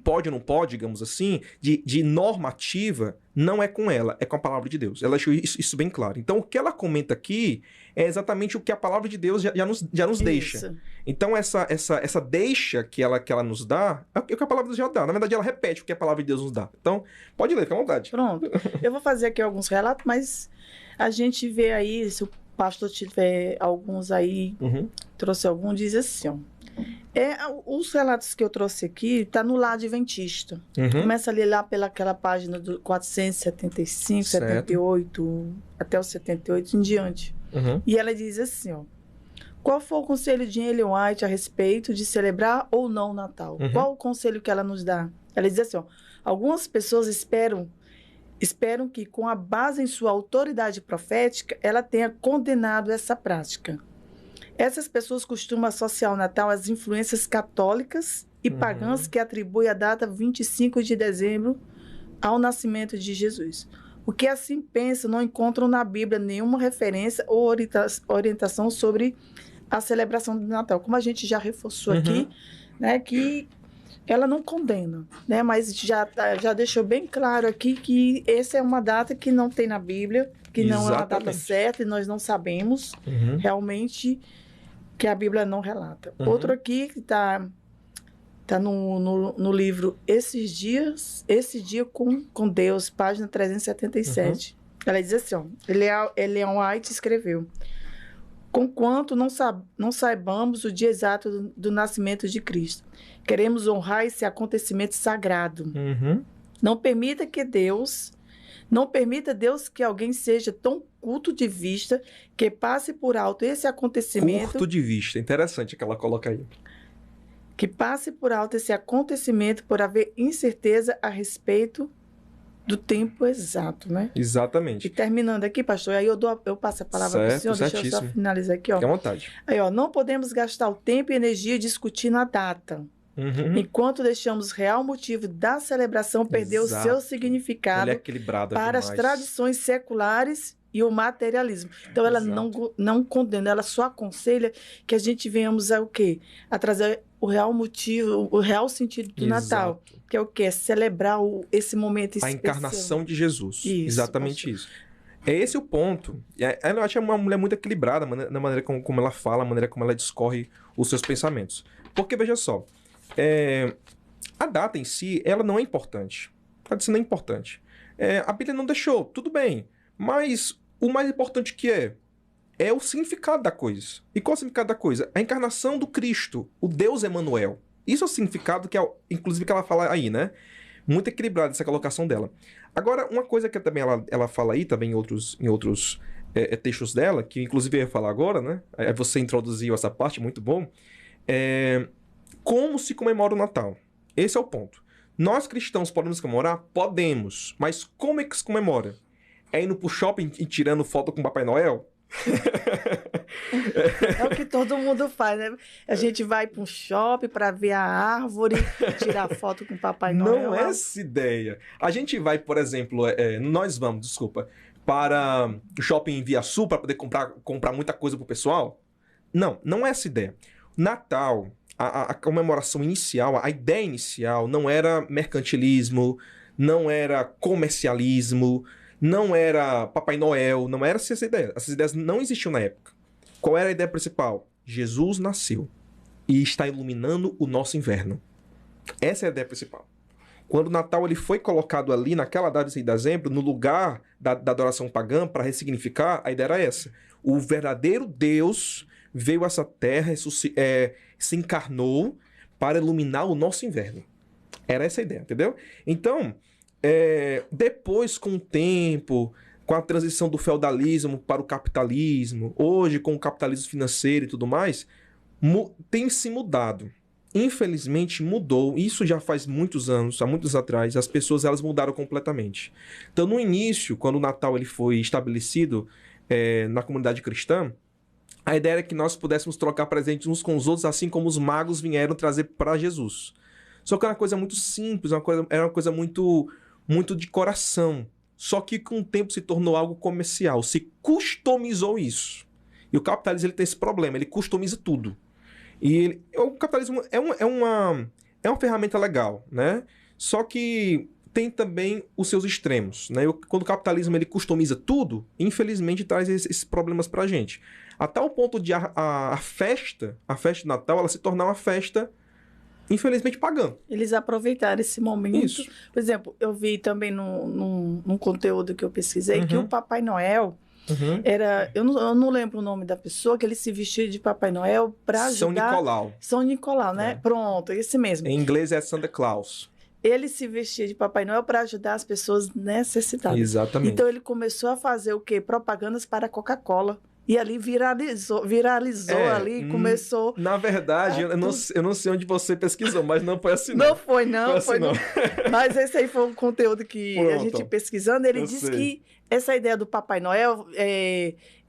pode ou não pode, digamos assim, de normativa, não é com ela, é com a palavra de Deus. Ela deixou isso bem claro. Então, o que ela comenta aqui é exatamente o que a palavra de Deus já nos deixa. Então, essa deixa que ela nos dá, é o que a palavra de Deus já dá. Na verdade, ela repete o que a palavra de Deus nos dá. Então, pode ler, fica à vontade. Pronto. Eu vou fazer aqui alguns relatos, mas a gente vê aí, se o pastor tiver alguns aí, trouxe algum, diz assim, ó. Os relatos que eu trouxe aqui tá no Lar Adventista. Começa ali lá pelaquela página do 475, certo. 78, até o 78 em diante. E ela diz assim, ó. Qual foi o conselho de Ellen White a respeito de celebrar ou não o Natal? Qual o conselho que ela nos dá? Ela diz assim, ó. Algumas pessoas esperam que, com a base em sua autoridade profética, ela tenha condenado essa prática. Essas pessoas costumam associar o Natal às influências católicas e pagãs que atribuem a data 25 de dezembro ao nascimento de Jesus. O que assim pensam não encontram na Bíblia nenhuma referência ou orientação sobre a celebração do Natal. Como a gente já reforçou aqui, né, que ela não condena, né, mas já deixou bem claro aqui que essa é uma data que não tem na Bíblia, que não é uma data certa e nós não sabemos realmente que a Bíblia não relata. Outro aqui que está no livro Esse Dia com Deus, página 377. Ela diz assim, ó, Ellen White escreveu: conquanto não saibamos o dia exato do nascimento de Cristo, queremos honrar esse acontecimento sagrado. Não permita Deus que alguém seja tão curto de vista que passe por alto esse acontecimento. Curto de vista, interessante que ela coloca aí. Que passe por alto esse acontecimento por haver incerteza a respeito do tempo exato, né? Exatamente. E terminando aqui, pastor, aí eu passo a palavra para o senhor, deixa eu só finalizar aqui, ó. Fique à vontade. Aí, ó, não podemos gastar o tempo e energia discutindo a data. Enquanto deixamos o real motivo da celebração perder o seu significado para as tradições seculares e o materialismo. Então, ela não condena, ela só aconselha que a gente venhamos a o quê? A trazer o real motivo, o real sentido do Natal, que é o quê? É celebrar esse momento especial. A encarnação de Jesus. Isso, exatamente isso. É esse o ponto. Eu acho uma mulher muito equilibrada na maneira como ela fala, a maneira como ela discorre os seus pensamentos. Porque, veja só, a data em si, ela não é importante. Ela disse, não é importante. A Bíblia não deixou, tudo bem. Mas o mais importante que é o significado da coisa. E qual é o significado da coisa? A encarnação do Cristo, o Deus Emanuel. Isso é o significado que, inclusive, que ela fala aí, né? Muito equilibrada essa colocação dela. Agora, uma coisa que também ela fala aí, também em outros textos dela, que inclusive eu ia falar agora, né? Aí você introduziu essa parte, muito bom. Como se comemora o Natal? Esse é o ponto. Nós cristãos podemos comemorar? Podemos. Mas como é que se comemora? É indo pro shopping e tirando foto com o Papai Noel? É o que todo mundo faz, né? A gente vai para um shopping para ver a árvore, tirar foto com o Papai Noel. Não é essa ideia. A gente vai, por exemplo, nós vamos, para o shopping em Via Sul para poder comprar muita coisa pro pessoal? Não é essa ideia. Natal, a comemoração inicial, a ideia inicial não era mercantilismo, não era comercialismo, não era Papai Noel, não era essa ideia. Essas ideias não existiam na época. Qual era a ideia principal? Jesus nasceu e está iluminando o nosso inverno. Essa é a ideia principal. Quando o Natal ele foi colocado ali, naquela data de dezembro, no lugar da adoração pagã, para ressignificar, a ideia era essa. O verdadeiro Deus veio a essa terra, se encarnou para iluminar o nosso inverno. Era essa a ideia, entendeu? Então, depois, com o tempo, com a transição do feudalismo para o capitalismo, hoje com o capitalismo financeiro e tudo mais, tem se mudado. Infelizmente mudou, isso já faz muitos anos, há muitos anos atrás, as pessoas elas mudaram completamente. Então, no início, quando o Natal ele foi estabelecido na comunidade cristã, a ideia era que nós pudéssemos trocar presentes uns com os outros, assim como os magos vieram trazer para Jesus. Só que era uma coisa muito simples, era uma coisa muito de coração. Só que com o tempo se tornou algo comercial, se customizou isso. E o capitalismo ele tem esse problema, ele customiza tudo. E o capitalismo é uma ferramenta legal, né? Só que tem também os seus extremos, né? Quando o capitalismo ele customiza tudo, infelizmente traz esses problemas pra gente. A tal ponto de a festa de Natal, ela se tornar uma festa, infelizmente, pagã. Eles aproveitaram esse momento. Isso. Por exemplo, eu vi também num conteúdo que eu pesquisei que o Papai Noel era... Eu não lembro o nome da pessoa, que ele se vestia de Papai Noel para ajudar... São Nicolau. São Nicolau, né? Pronto, esse mesmo. Em inglês é Santa Claus. Ele se vestia de Papai Noel para ajudar as pessoas necessitadas. Exatamente. Então, ele começou a fazer o quê? Propagandas para a Coca-Cola. E ali viralizou ali, começou... Na verdade, eu não sei onde você pesquisou, mas não foi assim não. Não foi não. Mas esse aí foi um conteúdo que a gente pesquisando, ele disse que essa ideia do Papai Noel,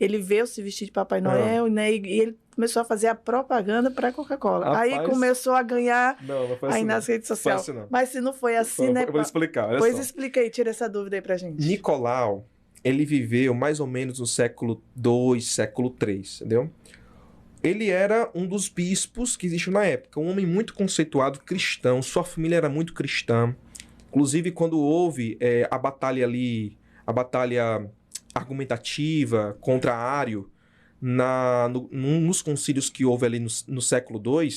ele veio se vestir de Papai Noel, né? E ele começou a fazer a propaganda para a Coca-Cola. Rapaz, aí começou a ganhar não foi assim aí nas redes sociais. Assim não. Mas se não foi assim, né? Eu vou explicar, olha pois só. explica aí, tira essa dúvida aí pra gente. Nicolau, ele viveu mais ou menos no século II, século III, entendeu? Ele era um dos bispos que existiam na época, um homem muito conceituado, cristão, sua família era muito cristã. Inclusive, quando houve a batalha argumentativa contra Ário, nos concílios que houve ali no século II,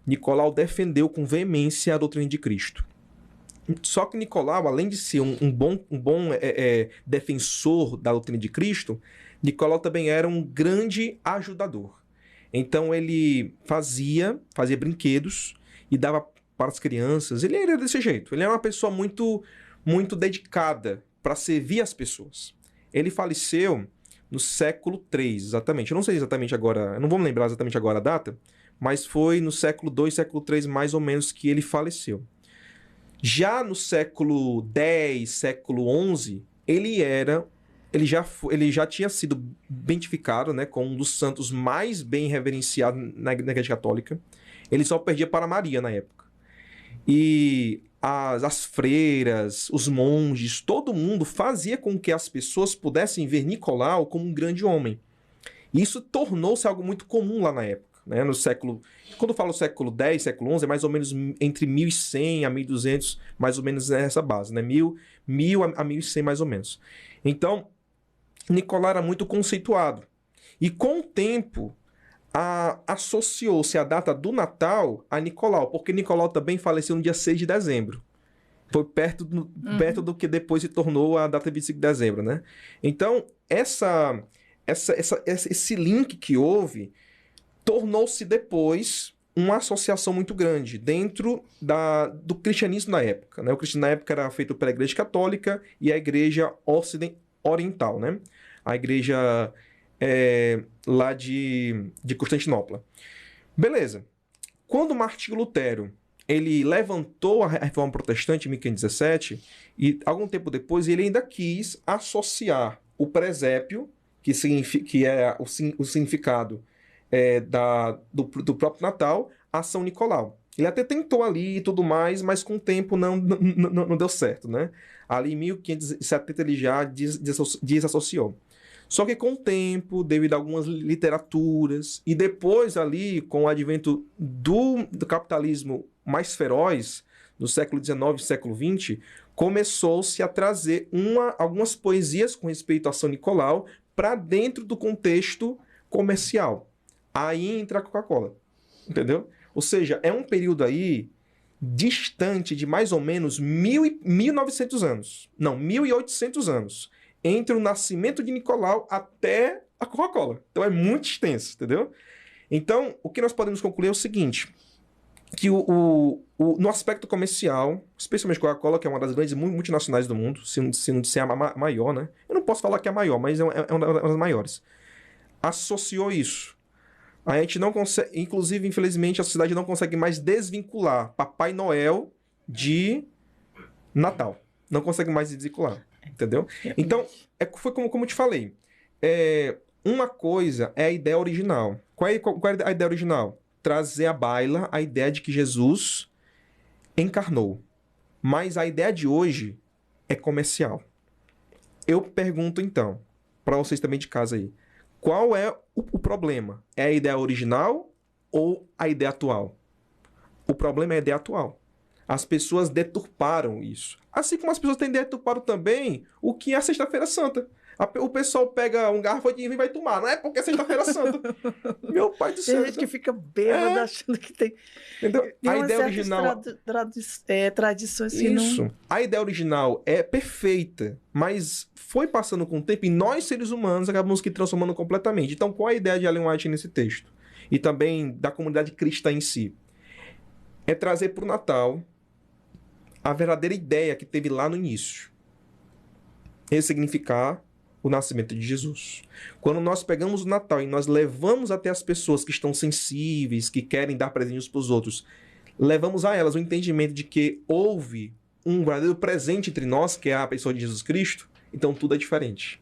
Nicolau defendeu com veemência a doutrina de Cristo. Só que Nicolau, além de ser um bom defensor da doutrina de Cristo, Nicolau também era um grande ajudador. Então ele fazia brinquedos e dava para as crianças. Ele era desse jeito. Ele era uma pessoa muito, muito dedicada para servir as pessoas. Ele faleceu no século III, exatamente. Eu não sei exatamente agora, eu não vou me lembrar exatamente agora a data, mas foi no século II, século III, mais ou menos, que ele faleceu. Já no século X, século XI, ele já tinha sido beatificado, né, como um dos santos mais bem reverenciados na Igreja Católica. Ele só perdia para Maria na época. E as freiras, os monges, todo mundo fazia com que as pessoas pudessem ver Nicolau como um grande homem. E isso tornou-se algo muito comum lá na época. Né? Quando eu falo século X, século XI, é mais ou menos entre 1100 a 1200, mais ou menos nessa base, né? 1000 a 1100 mais ou menos. Então, Nicolau era muito conceituado. E com o tempo, associou-se a data do Natal a Nicolau, porque Nicolau também faleceu no dia 6 de dezembro. Foi perto do que depois se tornou a data de 25 de dezembro, né? Então, esse link que houve tornou-se depois uma associação muito grande dentro do cristianismo na época. Né? O cristianismo na época era feito pela Igreja Católica e a Igreja Oriental, né? A igreja lá de Constantinopla. Beleza. Quando Martinho Lutero ele levantou a Reforma Protestante em 1517, e algum tempo depois ele ainda quis associar o presépio, que é o significado do próprio Natal, a São Nicolau. Ele até tentou ali e tudo mais, mas com o tempo não deu certo, né? Ali em 1570 ele já desassociou. Só que com o tempo, devido a algumas literaturas, e depois ali, com o advento do capitalismo mais feroz, no século XIX e século XX, começou-se a trazer algumas poesias com respeito a São Nicolau para dentro do contexto comercial. Aí entra a Coca-Cola, entendeu? Ou seja, é um período aí distante de mais ou menos 1.900 anos. Não, 1.800 anos. Entre o nascimento de Nicolau até a Coca-Cola. Então é muito extenso, entendeu? Então, o que nós podemos concluir é o seguinte, que no aspecto comercial, especialmente Coca-Cola, que é uma das grandes multinacionais do mundo, se não disser a maior, né? Eu não posso falar que é a maior, mas é uma das maiores. Associou isso. A gente não consegue, inclusive, infelizmente, a sociedade não consegue mais desvincular Papai Noel de Natal. Não consegue mais desvincular, entendeu? Então, foi como eu te falei. Uma coisa é a ideia original. Qual é a ideia original? Trazer à baila a ideia de que Jesus encarnou. Mas a ideia de hoje é comercial. Eu pergunto, então, para vocês também de casa aí, qual é o problema? É a ideia original ou a ideia atual? O problema é a ideia atual. As pessoas deturparam isso. Assim como as pessoas têm deturpado também o que é a Sexta-feira Santa. O pessoal pega um garfo de vinho e vai tomar. Não é porque é Sexta-feira Santa. Meu pai do céu. Tem gente que fica bêbada achando que tem... Entendeu? Tem a ideia original... tradições que isso. não... A ideia original é perfeita, mas foi passando com o tempo e nós, seres humanos, acabamos que transformando completamente. Então, qual é a ideia de Ellen White nesse texto? E também da comunidade cristã em si? É trazer para o Natal a verdadeira ideia que teve lá no início. Ressignificar o nascimento de Jesus. Quando nós pegamos o Natal e nós levamos até as pessoas que estão sensíveis, que querem dar presentes para os outros, levamos a elas o entendimento de que houve um verdadeiro presente entre nós, que é a pessoa de Jesus Cristo, então tudo é diferente.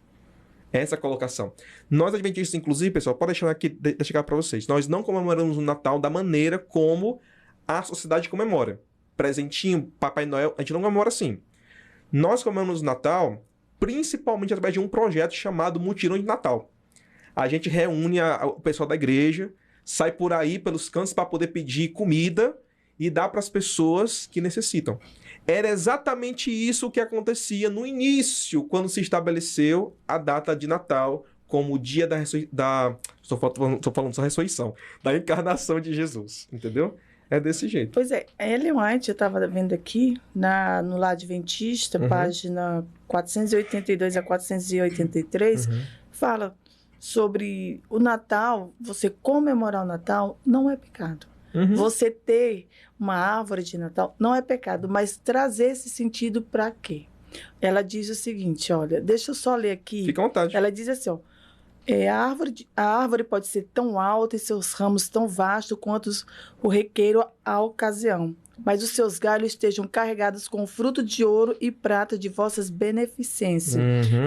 Essa é a colocação. Nós adventistas, inclusive, pessoal, pode deixar aqui, deixar para vocês, nós não comemoramos o Natal da maneira como a sociedade comemora. Presentinho, Papai Noel, a gente não comemora assim. Nós comemoramos o Natal principalmente através de um projeto chamado Mutirão de Natal. A gente reúne o pessoal da igreja, sai por aí pelos cantos para poder pedir comida e dar para as pessoas que necessitam. Era exatamente isso que acontecia no início, quando se estabeleceu a data de Natal como o dia estou falando só ressurreição, da encarnação de Jesus, entendeu? É desse jeito. Pois é, a Ellen White, eu estava vendo aqui, no Lar Adventista, página 482 a 483, fala sobre o Natal, você comemorar o Natal não é pecado. Você ter uma árvore de Natal não é pecado, mas trazer esse sentido para quê? Ela diz o seguinte, olha, deixa eu só ler aqui. Fica à vontade. Ela diz assim, ó, A árvore pode ser tão alta e seus ramos tão vastos quanto o requeiro à ocasião, mas os seus galhos estejam carregados com fruto de ouro e prata de vossas beneficências,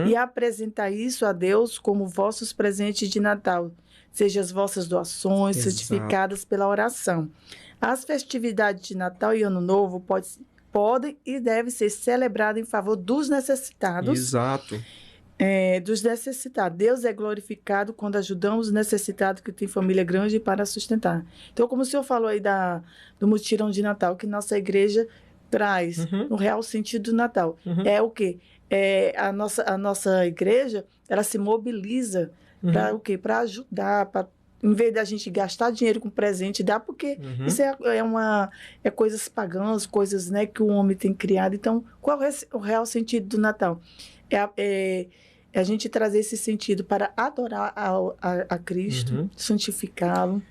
e apresentai isso a Deus como vossos presentes de Natal, sejam as vossas doações santificadas pela oração. As festividades de Natal e Ano Novo podem e devem ser celebradas em favor dos necessitados. Exato. Dos necessitados. Deus é glorificado quando ajudamos os necessitados que têm família grande para sustentar. Então, como o senhor falou aí do mutirão de Natal, que nossa igreja traz no real sentido do Natal. É o quê? A nossa igreja, ela se mobiliza para o quê? Para ajudar, em vez da gente gastar dinheiro com presente, dá porque isso é coisas pagãs, coisas, né, que o homem tem criado. Então, qual é o real sentido do Natal? É a gente trazer esse sentido para adorar a Cristo, santificá-lo.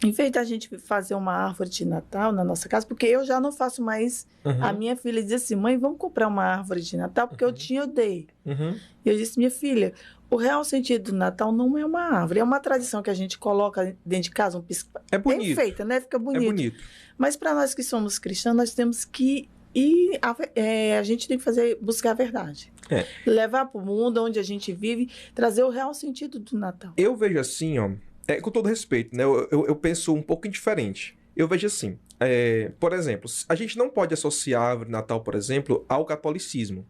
Em vez da gente fazer uma árvore de Natal na nossa casa, porque eu já não faço mais. A minha filha diz assim, mãe, vamos comprar uma árvore de Natal, porque eu dei. E eu disse, minha filha, o real sentido do Natal não é uma árvore, é uma tradição que a gente coloca dentro de casa, é bonito. Bem feita, né? Fica bonito. É bonito. Mas para nós que somos cristãos, nós temos que a gente tem que buscar a verdade. Levar para o mundo onde a gente vive, trazer o real sentido do Natal. Eu vejo assim, ó, com todo respeito, né? Eu penso um pouco diferente. Eu vejo assim, por exemplo, a gente não pode associar a árvore de Natal, por exemplo, ao catolicismo.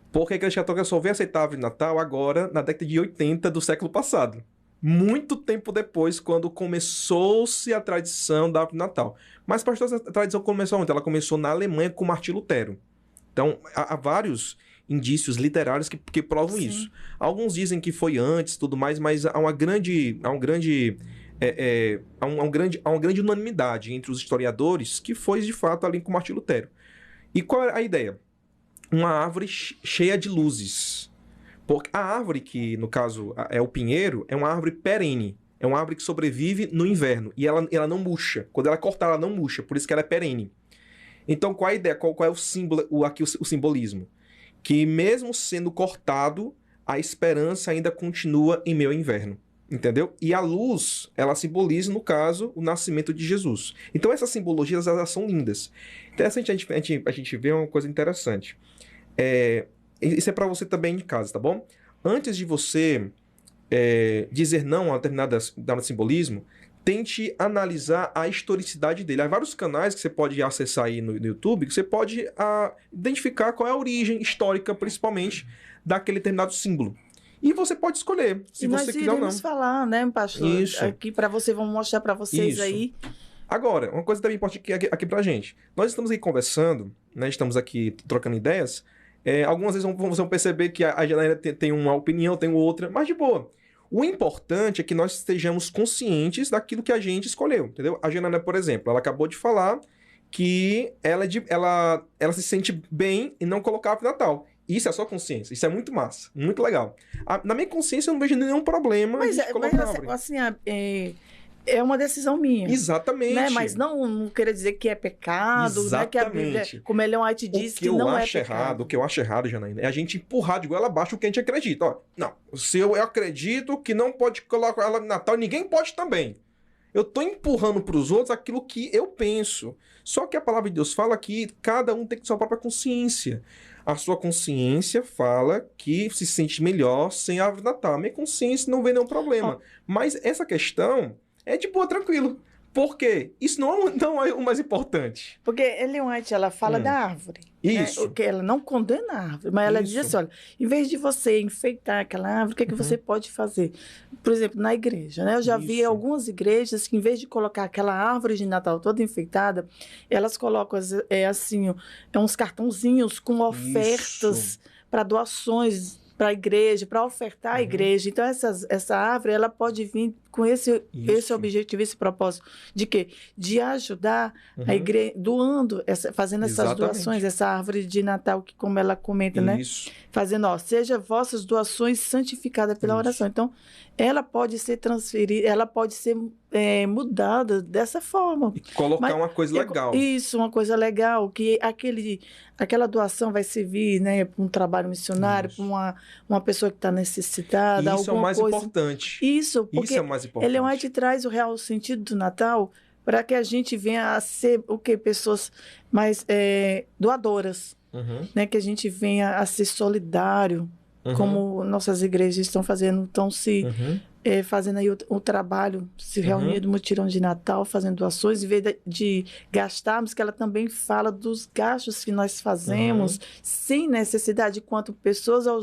Porque a Igreja Católica só veio aceitar a árvore de Natal agora, na década de 80 do século passado. Muito tempo depois, quando começou-se a tradição da árvore de Natal. Mas, pastor, a tradição começou onde? Ela começou na Alemanha com Martim Lutero. Então, há vários indícios literários que provam isso. Alguns dizem que foi antes, tudo mais, mas há uma grande unanimidade entre os historiadores que foi, de fato, ali com Martim Lutero. E qual é a ideia? Uma árvore cheia de luzes. Porque a árvore que, no caso, é o pinheiro, é uma árvore perene. É uma árvore que sobrevive no inverno. E ela não murcha. Quando ela é cortada, ela não murcha. Por isso que ela é perene. Então, qual é a ideia? Qual é o símbolo, o simbolismo? Que mesmo sendo cortado, a esperança ainda continua em meio ao inverno. Entendeu? E a luz, ela simboliza, no caso, o nascimento de Jesus. Então, essas simbologias, elas são lindas. Interessante a gente vê uma coisa interessante. Isso é para você também de casa, tá bom? Antes de você dizer não a determinado simbolismo, tente analisar a historicidade dele. Há vários canais que você pode acessar aí no YouTube, que você pode identificar qual é a origem histórica, principalmente, daquele determinado símbolo. E você pode escolher, se você quiser ou não. Nós iremos falar, né, pastor? Isso. Aqui para você, vamos mostrar para vocês aí. Agora, uma coisa também importante aqui pra gente. Nós estamos aqui conversando, né? Estamos aqui trocando ideias. Algumas vezes vocês vão perceber que a Janaína tem uma opinião, tem outra, mas de boa. O importante é que nós estejamos conscientes daquilo que a gente escolheu, entendeu? A Janaína, por exemplo, ela acabou de falar que ela se sente bem em não colocar árvore de Natal. Isso é a sua consciência. Isso é muito massa. Muito legal. Na minha consciência, eu não vejo nenhum problema de colocar árvore. Assim, é uma decisão minha. Exatamente. Né? Mas não quer dizer que é pecado, né? Que a Bíblia, como Ellen White diz, que não é pecado. O que eu acho errado, Janaína, é a gente empurrar de goela abaixo o que a gente acredita. Ó, não, se eu acredito que não pode colocar ela no Natal, ninguém pode também. Eu estou empurrando para os outros aquilo que eu penso. Só que a palavra de Deus fala que cada um tem que ter sua própria consciência. A sua consciência fala que se sente melhor sem a árvore de Natal. A minha consciência não vê nenhum problema. Mas essa questão é de boa, tranquilo. Por quê? Isso não é o mais importante. Porque Ellen White, ela fala da árvore. Isso. Né? Ela não condena a árvore, mas ela diz assim, olha, em vez de você enfeitar aquela árvore, o que é que você pode fazer? Por exemplo, na igreja, né? Eu já vi algumas igrejas que, em vez de colocar aquela árvore de Natal toda enfeitada, elas colocam, uns cartãozinhos com ofertas para doações para a igreja, para ofertar a igreja. Então, essa árvore, ela pode vir com esse objetivo, esse propósito. De quê? De ajudar a igreja, doando, fazendo essas doações, essa árvore de Natal, que como ela comenta, né? Fazendo, seja vossas doações santificadas pela oração. Então, ela pode ser transferida, ela pode ser mudada dessa forma. E colocar Mas, uma coisa legal. Isso, uma coisa legal, que aquela doação vai servir, né, para um trabalho missionário, para uma pessoa que está necessitada, Isso é o alguma mais coisa. importante. Isso, porque Isso é o mais importante. Ellen White traz o real sentido do Natal para que a gente venha a ser o quê? Pessoas mais doadoras, Uhum, né? Que a gente venha a ser solidário, uhum, como nossas igrejas estão fazendo, estão se uhum, fazendo aí o trabalho, se reunindo no mutirão de Natal, fazendo doações, em vez de gastarmos, que ela também fala dos gastos que nós fazemos sem necessidade, quanto pessoas ao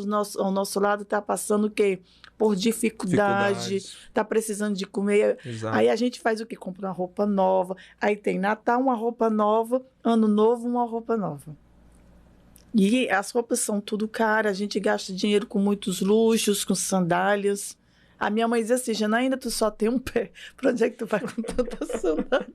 nosso lado estão passando o quê? Por dificuldade, está precisando de comer. Exato. Aí a gente faz o quê? Compra uma roupa nova. Aí tem Natal, uma roupa nova, Ano Novo, uma roupa nova. E as roupas são tudo caras, a gente gasta dinheiro com muitos luxos, com sandálias. A minha mãe diz assim, Janaína, tu só tem um pé. Para onde é que tu vai com tanta sandália?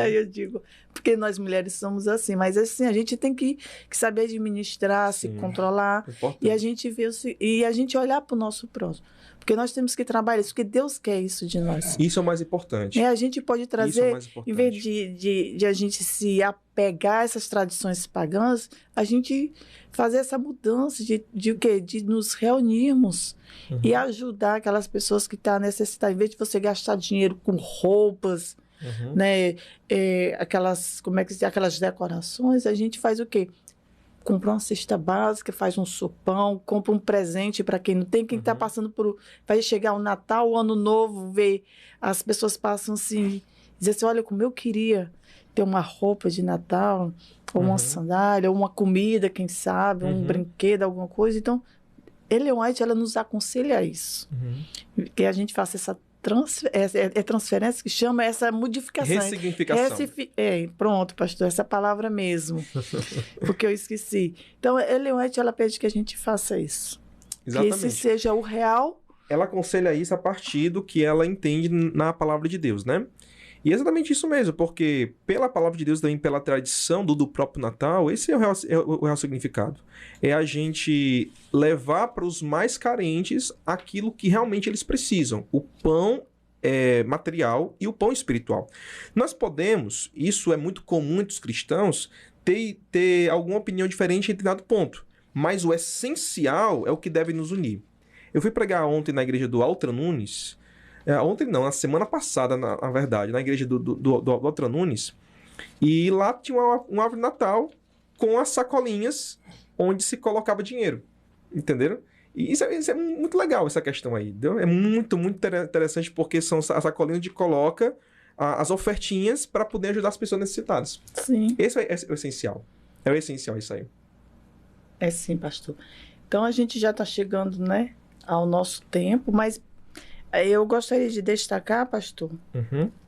Aí eu digo, porque nós mulheres somos assim. Mas assim, a gente tem que saber administrar, se controlar. E a gente e a gente olhar para o nosso próximo. Porque nós temos que trabalhar isso, porque Deus quer isso de nós. Isso é o mais importante. A gente pode trazer, em vez de a gente se apegar a essas tradições pagãs, a gente fazer essa mudança de o quê? De nos reunirmos e ajudar aquelas pessoas que estão necessitadas. Em vez de você gastar dinheiro com roupas, né? Aquelas, como é que se diz? Aquelas decorações, a gente faz o quê? Compra uma cesta básica, faz um sopão, compra um presente para quem não tem, quem está passando por... Vai chegar o Natal, o Ano Novo, ver as pessoas passam assim, dizer assim, olha, como eu queria ter uma roupa de Natal, ou uma sandália, ou uma comida, quem sabe, um brinquedo, alguma coisa. Então, Ellen White, ela nos aconselha a isso. Que a gente faça essa transferência que chama essa modificação. Ressignificação. Pronto, pastor, essa palavra mesmo. Porque eu esqueci. Então, Ellen White, ela pede que a gente faça isso. Exatamente. Que esse seja o real. Ela aconselha isso a partir do que ela entende na palavra de Deus, né? E é exatamente isso mesmo, porque pela palavra de Deus, também pela tradição do próprio Natal, esse é o real significado. É a gente levar para os mais carentes aquilo que realmente eles precisam. O pão material e o pão espiritual. Nós podemos, isso é muito comum entre os cristãos, ter alguma opinião diferente em determinado ponto. Mas o essencial é o que deve nos unir. Eu fui pregar ontem na igreja do Altra Nunes... ontem não, na semana passada, na verdade, na igreja do Altra Nunes. E lá tinha uma árvore de Natal com as sacolinhas onde se colocava dinheiro. Entenderam? E isso é muito legal, essa questão aí. Entendeu? É muito, muito interessante porque são as sacolinhas onde coloca as ofertinhas para poder ajudar as pessoas necessitadas. Sim. Esse é o essencial. É o essencial isso aí. É sim, pastor. Então a gente já está chegando, né, ao nosso tempo, mas eu gostaria de destacar, pastor,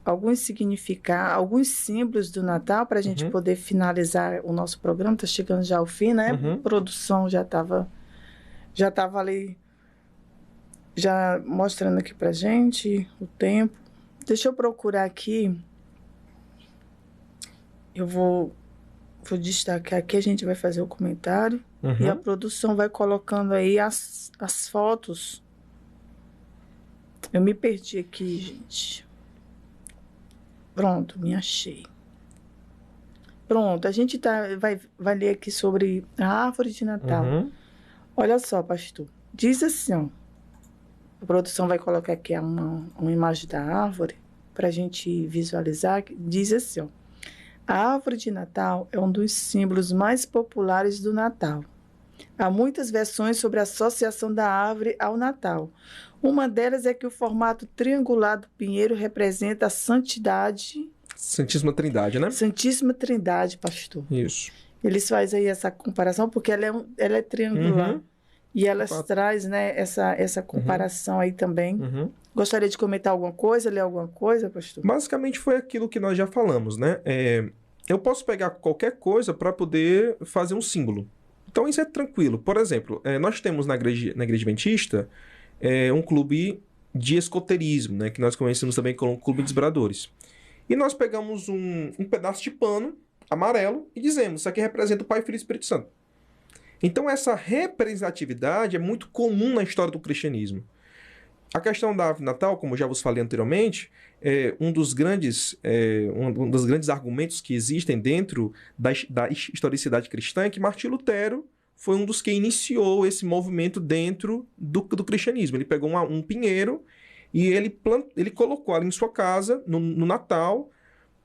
alguns significados, alguns símbolos do Natal para a gente poder finalizar o nosso programa. Está chegando já ao fim, né? A produção já estava ali, já mostrando aqui para gente o tempo. Deixa eu procurar aqui. Eu vou destacar aqui, a gente vai fazer o comentário e a produção vai colocando aí as fotos. Eu me perdi aqui, gente. Pronto, me achei. Pronto, a gente vai ler aqui sobre a árvore de Natal. Olha só, pastor. Diz assim, ó. A produção vai colocar aqui uma imagem da árvore para a gente visualizar. Diz assim, ó. A árvore de Natal é um dos símbolos mais populares do Natal. Há muitas versões sobre a associação da árvore ao Natal. Uma delas é que o formato triangular do pinheiro representa a santidade... Santíssima Trindade, né? Santíssima Trindade, pastor. Isso. Eles fazem aí essa comparação porque ela é triangular. E elas trazem, né, essa comparação aí também. Gostaria de comentar alguma coisa, ler alguma coisa, pastor? Basicamente foi aquilo que nós já falamos, né? Eu posso pegar qualquer coisa para poder fazer um símbolo. Então isso é tranquilo. Por exemplo, nós temos na igreja adventista um clube de escoteirismo, né? Que nós conhecemos também como Clube dos Bradores. E nós pegamos um pedaço de pano amarelo e dizemos, isso aqui representa o Pai, Filho e Espírito Santo. Então essa representatividade é muito comum na história do cristianismo. A questão da árvore de Natal, como já vos falei anteriormente, um dos grandes argumentos que existem dentro da historicidade cristã é que Martim Lutero foi um dos que iniciou esse movimento dentro do cristianismo. Ele pegou um pinheiro e ele colocou ali em sua casa, no Natal,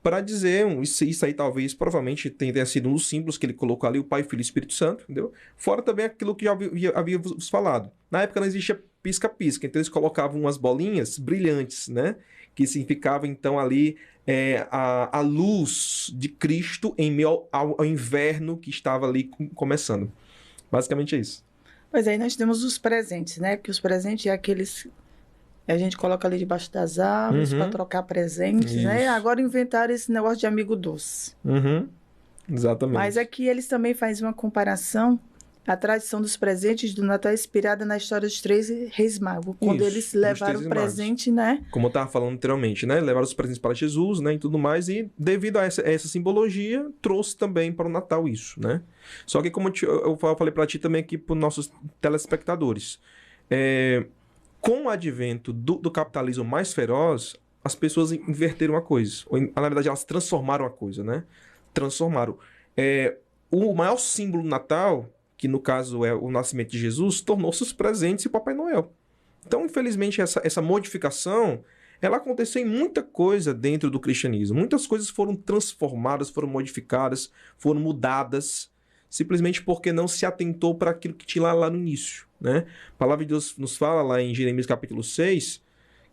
para dizer, isso aí talvez, provavelmente, tenha sido um dos símbolos que ele colocou ali, o Pai, Filho e Espírito Santo, entendeu? Fora também aquilo que já havia vos falado. Na época não existia pisca-pisca, então eles colocavam umas bolinhas brilhantes, né? Que significava, então, ali a luz de Cristo em meio ao inverno que estava ali começando. Basicamente é isso. Pois aí nós temos os presentes, né? Que os presentes é aqueles... A gente coloca ali debaixo das árvores para trocar presentes, né? Agora inventaram esse negócio de amigo doce. Exatamente. Mas aqui eles também fazem uma comparação. A tradição dos presentes do Natal é inspirada na história dos 3 reis magos. Quando eles levaram o presente, né? Como eu estava falando anteriormente, né? Levaram os presentes para Jesus, né? E tudo mais. E devido a essa simbologia, trouxe também para o Natal isso, né? Só que como eu falei para ti também aqui para os nossos telespectadores. Com o advento do capitalismo mais feroz, as pessoas inverteram a coisa. Ou, na verdade, elas transformaram a coisa, né? Transformaram. O maior símbolo do Natal, que no caso é o nascimento de Jesus, tornou-se os presentes e o Papai Noel. Então, infelizmente, essa modificação, ela aconteceu em muita coisa dentro do cristianismo. Muitas coisas foram transformadas, foram modificadas, foram mudadas, simplesmente porque não se atentou para aquilo que tinha lá no início, né? A palavra de Deus nos fala lá em Jeremias capítulo 6,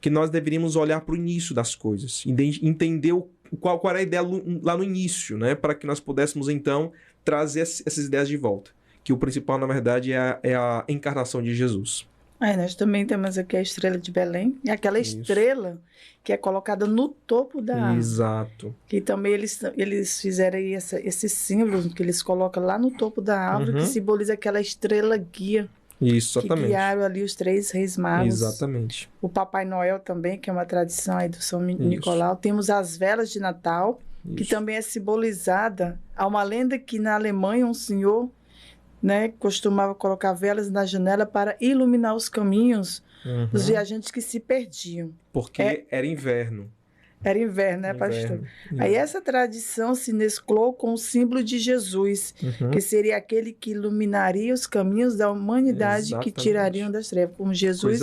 que nós deveríamos olhar para o início das coisas, entender qual era a ideia lá no início, né? Para que nós pudéssemos, então, trazer essas ideias de volta. Que o principal, na verdade, é a encarnação de Jesus. Nós também temos aqui a estrela de Belém, e aquela estrela que é colocada no topo da árvore. Exato. Que também eles fizeram aí esse símbolo que eles colocam lá no topo da árvore, que simboliza aquela estrela guia. Isso, exatamente. Que guiaram ali os 3 reis magos. Exatamente. O Papai Noel também, que é uma tradição aí do São Nicolau. Temos as velas de Natal, que também é simbolizada. Há uma lenda que na Alemanha um senhor, né, costumava colocar velas na janela para iluminar os caminhos dos viajantes que se perdiam. Porque era inverno. Era inverno, né, pastor? Aí essa tradição se mesclou com o símbolo de Jesus, que seria aquele que iluminaria os caminhos da humanidade, que tirariam das trevas. Como Jesus,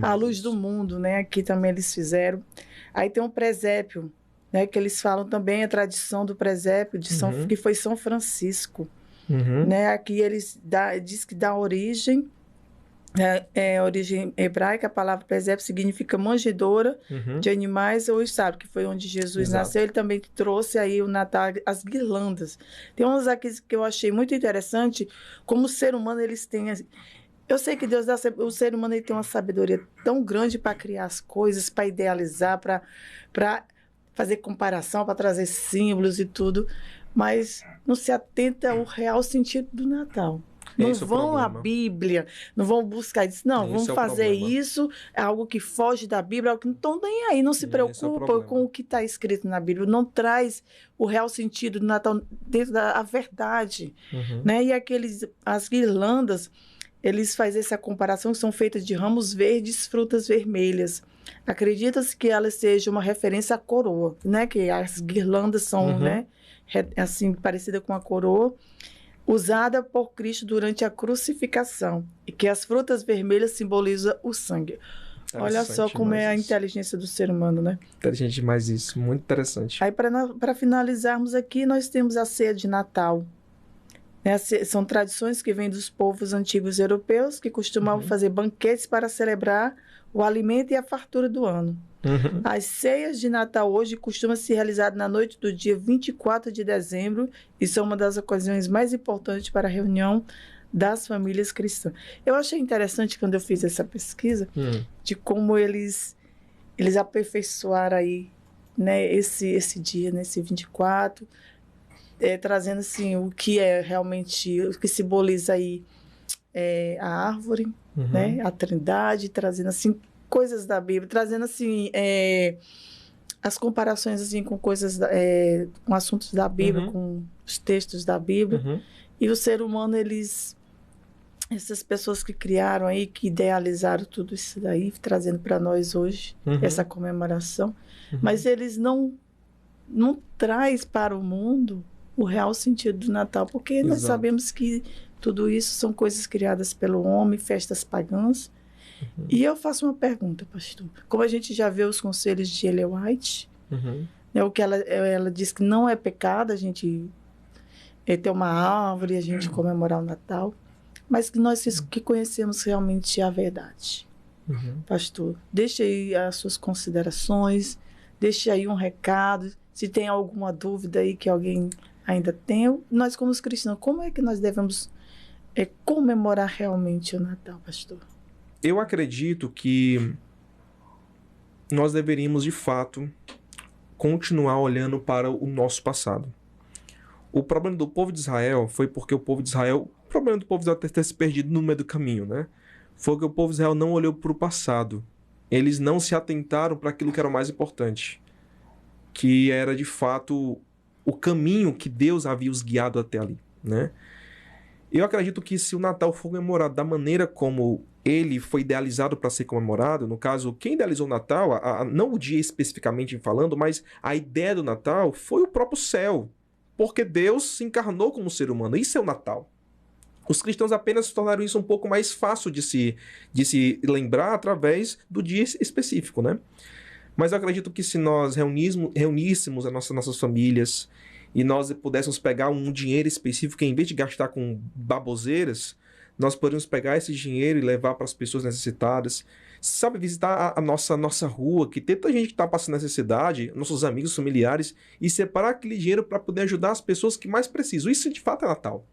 a luz do mundo, né? Aqui também eles fizeram. Aí tem um presépio, né, que eles falam também a tradição do presépio, que foi São Francisco. Né? Aqui eles diz que dá origem, origem hebraica, a palavra presépio significa manjedoura de animais ou estábulo, que foi onde Jesus nasceu. Ele também trouxe aí o Natal, as guirlandas. Tem uns aqui que eu achei muito interessante, como o ser humano eles têm... Eu sei que Deus dá... O ser humano ele tem uma sabedoria tão grande para criar as coisas, para idealizar, para fazer comparação, para trazer símbolos e tudo, mas não se atenta ao real sentido do Natal. Não vão à Bíblia, não vão buscar isso. Não, vamos fazer isso, é algo que foge da Bíblia, algo que não estão nem aí, não se preocupa com o que está escrito na Bíblia, não traz o real sentido do Natal dentro da verdade. Né? E as guirlandas, eles fazem essa comparação, que são feitas de ramos verdes, frutas vermelhas. Acredita-se que elas sejam uma referência à coroa, né? Que as guirlandas são, né, assim, parecida com a coroa, usada por Cristo durante a crucificação, e que as frutas vermelhas simbolizam o sangue. Olha só como é a inteligência do ser humano, né? Inteligente demais isso, muito interessante. Aí, para finalizarmos aqui, nós temos a ceia de Natal. São tradições que vêm dos povos antigos europeus, que costumavam fazer banquetes para celebrar o alimento e a fartura do ano. As ceias de Natal hoje costumam se realizar na noite do dia 24 de dezembro e são uma das ocasiões mais importantes para a reunião das famílias cristãs. Eu achei interessante quando eu fiz essa pesquisa de como eles aperfeiçoaram aí, né, esse dia, nesse 24, trazendo assim o que é realmente, o que simboliza aí a árvore, né, a Trindade, trazendo assim coisas da Bíblia, trazendo assim as comparações assim com coisas, com assuntos da Bíblia, com os textos da Bíblia. E o ser humano, eles essas pessoas que criaram aí, que idealizaram tudo isso daí, trazendo para nós hoje essa comemoração, mas eles não traz para o mundo o real sentido do Natal, porque nós sabemos que tudo isso são coisas criadas pelo homem, festas pagãs. E eu faço uma pergunta, pastor. Como a gente já vê os conselhos de Ellen White, né, o que ela diz que não é pecado a gente ter uma árvore, a gente comemorar o Natal, mas que nós que conhecemos realmente a verdade. Pastor, deixe aí as suas considerações, deixe aí um recado, se tem alguma dúvida aí que alguém ainda tem. Nós, como os cristãos, como é que nós devemos comemorar realmente o Natal, pastor? Eu acredito que nós deveríamos, de fato, continuar olhando para o nosso passado. O problema do povo de Israel foi porque o povo de Israel... O problema do povo de Israel ter se perdido no meio do caminho, né? Foi que o povo de Israel não olhou para o passado. Eles não se atentaram para aquilo que era o mais importante, que era, de fato, o caminho que Deus havia os guiado até ali, né? Eu acredito que se o Natal for comemorado da maneira como ele foi idealizado para ser comemorado, no caso, quem idealizou o Natal, não o dia especificamente falando, mas a ideia do Natal foi o próprio céu, porque Deus se encarnou como ser humano. Isso é o Natal. Os cristãos apenas tornaram isso um pouco mais fácil de se lembrar através do dia específico, né? Mas eu acredito que se nós reuníssemos as nossas famílias e nós pudéssemos pegar um dinheiro específico, em vez de gastar com baboseiras, nós poderíamos pegar esse dinheiro e levar para as pessoas necessitadas. Sabe, visitar a nossa rua, que tem tanta gente que está passando necessidade, nossos amigos, familiares, e separar aquele dinheiro para poder ajudar as pessoas que mais precisam. Isso, de fato, é Natal.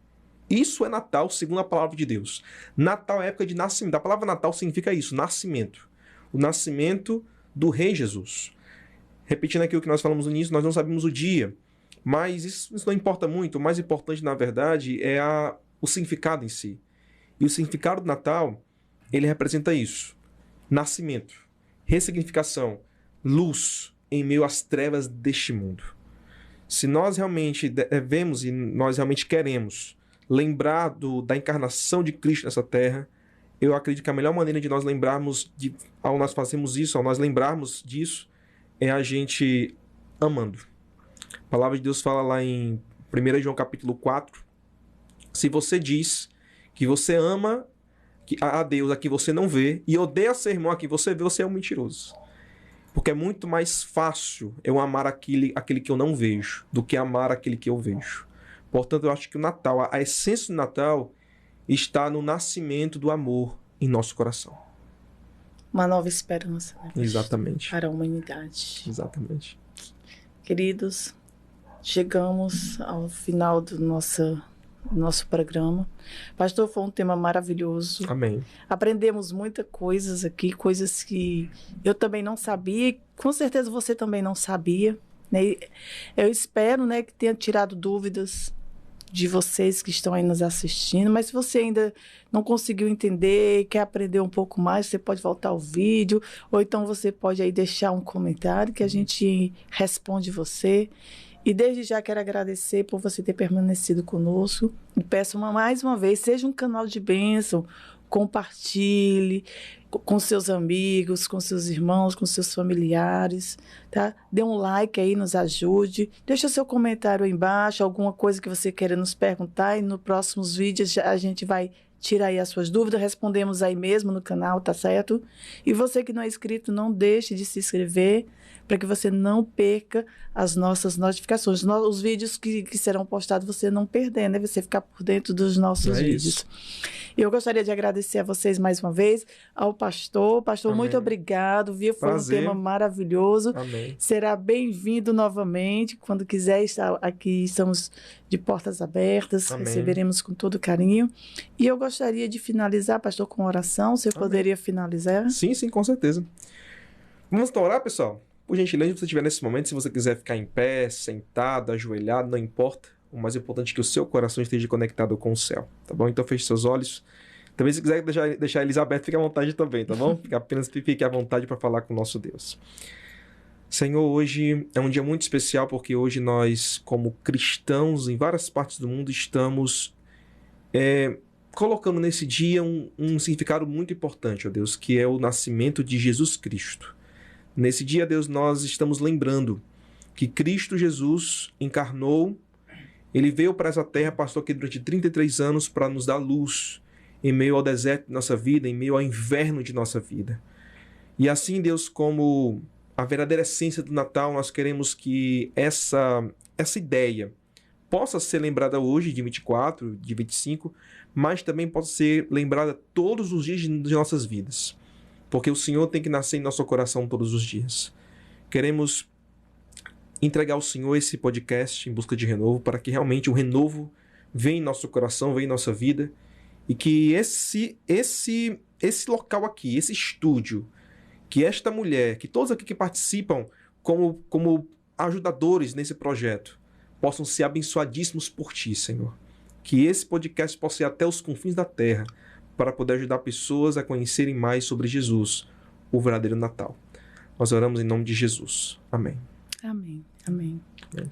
Isso é Natal, segundo a palavra de Deus. Natal é época de nascimento. A palavra Natal significa isso, nascimento. O nascimento do Rei Jesus. Repetindo aquilo que nós falamos no início, nós não sabemos o dia, mas isso não importa muito. O mais importante, na verdade, é o significado em si. E o significado do Natal, ele representa isso. Nascimento, ressignificação, luz em meio às trevas deste mundo. Se nós realmente devemos e nós realmente queremos lembrar da encarnação de Cristo nessa terra, eu acredito que a melhor maneira de nós lembrarmos, ao nós fazermos isso, ao nós lembrarmos disso, é a gente amando. A palavra de Deus fala lá em 1 João capítulo 4, se você diz que você ama a Deus a quem você não vê e odeia seu irmão a quem você vê, você é um mentiroso. Porque é muito mais fácil eu amar aquele que eu não vejo do que amar aquele que eu vejo. Portanto, eu acho que o Natal, a essência do Natal está no nascimento do amor em nosso coração. Uma nova esperança, né, exatamente, para a humanidade. Exatamente. Queridos, chegamos ao final do nosso programa. Pastor, foi um tema maravilhoso. Amém. Aprendemos muitas coisas aqui, coisas que eu também não sabia, com certeza você também não sabia, né? Eu espero, né, que tenha tirado dúvidas de vocês que estão aí nos assistindo, mas se você ainda não conseguiu entender, quer aprender um pouco mais, você pode voltar ao vídeo, ou então você pode aí deixar um comentário que a gente responde você. E desde já quero agradecer por você ter permanecido conosco. E peço mais uma vez, seja um canal de bênção, compartilhe com seus amigos, com seus irmãos, com seus familiares, tá? Dê um like aí, nos ajude. Deixa seu comentário aí embaixo, alguma coisa que você queira nos perguntar, e nos próximos vídeos a gente vai tirar aí as suas dúvidas, respondemos aí mesmo no canal, tá certo? E você que não é inscrito, não deixe de se inscrever, para que você não perca as nossas notificações. Os vídeos que serão postados, você não perder, né? Você ficar por dentro dos nossos vídeos. E eu gostaria de agradecer a vocês mais uma vez, ao pastor. Pastor, amém, muito obrigado, viu? Foi prazer. Um tema maravilhoso. Amém. Será bem-vindo novamente. Quando quiser estar aqui, estamos de portas abertas, amém, receberemos com todo carinho. E eu gostaria de finalizar, pastor, com oração. Você amém. Poderia finalizar? Sim, com certeza. Vamos então orar, pessoal? Por gentileza, se você estiver nesse momento, se você quiser ficar em pé, sentado, ajoelhado, não importa. O mais importante é que o seu coração esteja conectado com o céu, tá bom? Então feche seus olhos. Também se quiser deixar eles abertos, fique à vontade também, tá bom? Apenas fique à vontade para falar com o nosso Deus. Senhor, hoje é um dia muito especial porque hoje nós, como cristãos em várias partes do mundo, estamos colocando nesse dia um significado muito importante, ó Deus, que é o nascimento de Jesus Cristo. Nesse dia, Deus, nós estamos lembrando que Cristo Jesus encarnou, ele veio para essa terra, passou aqui durante 33 anos para nos dar luz em meio ao deserto de nossa vida, em meio ao inverno de nossa vida. E assim, Deus, como a verdadeira essência do Natal, nós queremos que essa ideia possa ser lembrada hoje, de 24, de 25, mas também possa ser lembrada todos os dias de nossas vidas. Porque o Senhor tem que nascer em nosso coração todos os dias. Queremos entregar ao Senhor esse podcast em busca de renovo, para que realmente o renovo venha em nosso coração, venha em nossa vida, e que esse local aqui, esse estúdio, que esta mulher, que todos aqui que participam como ajudadores nesse projeto, possam ser abençoadíssimos por Ti, Senhor. Que esse podcast possa ir até os confins da terra, para poder ajudar pessoas a conhecerem mais sobre Jesus, o verdadeiro Natal. Nós oramos em nome de Jesus. Amém. Amém. Amém.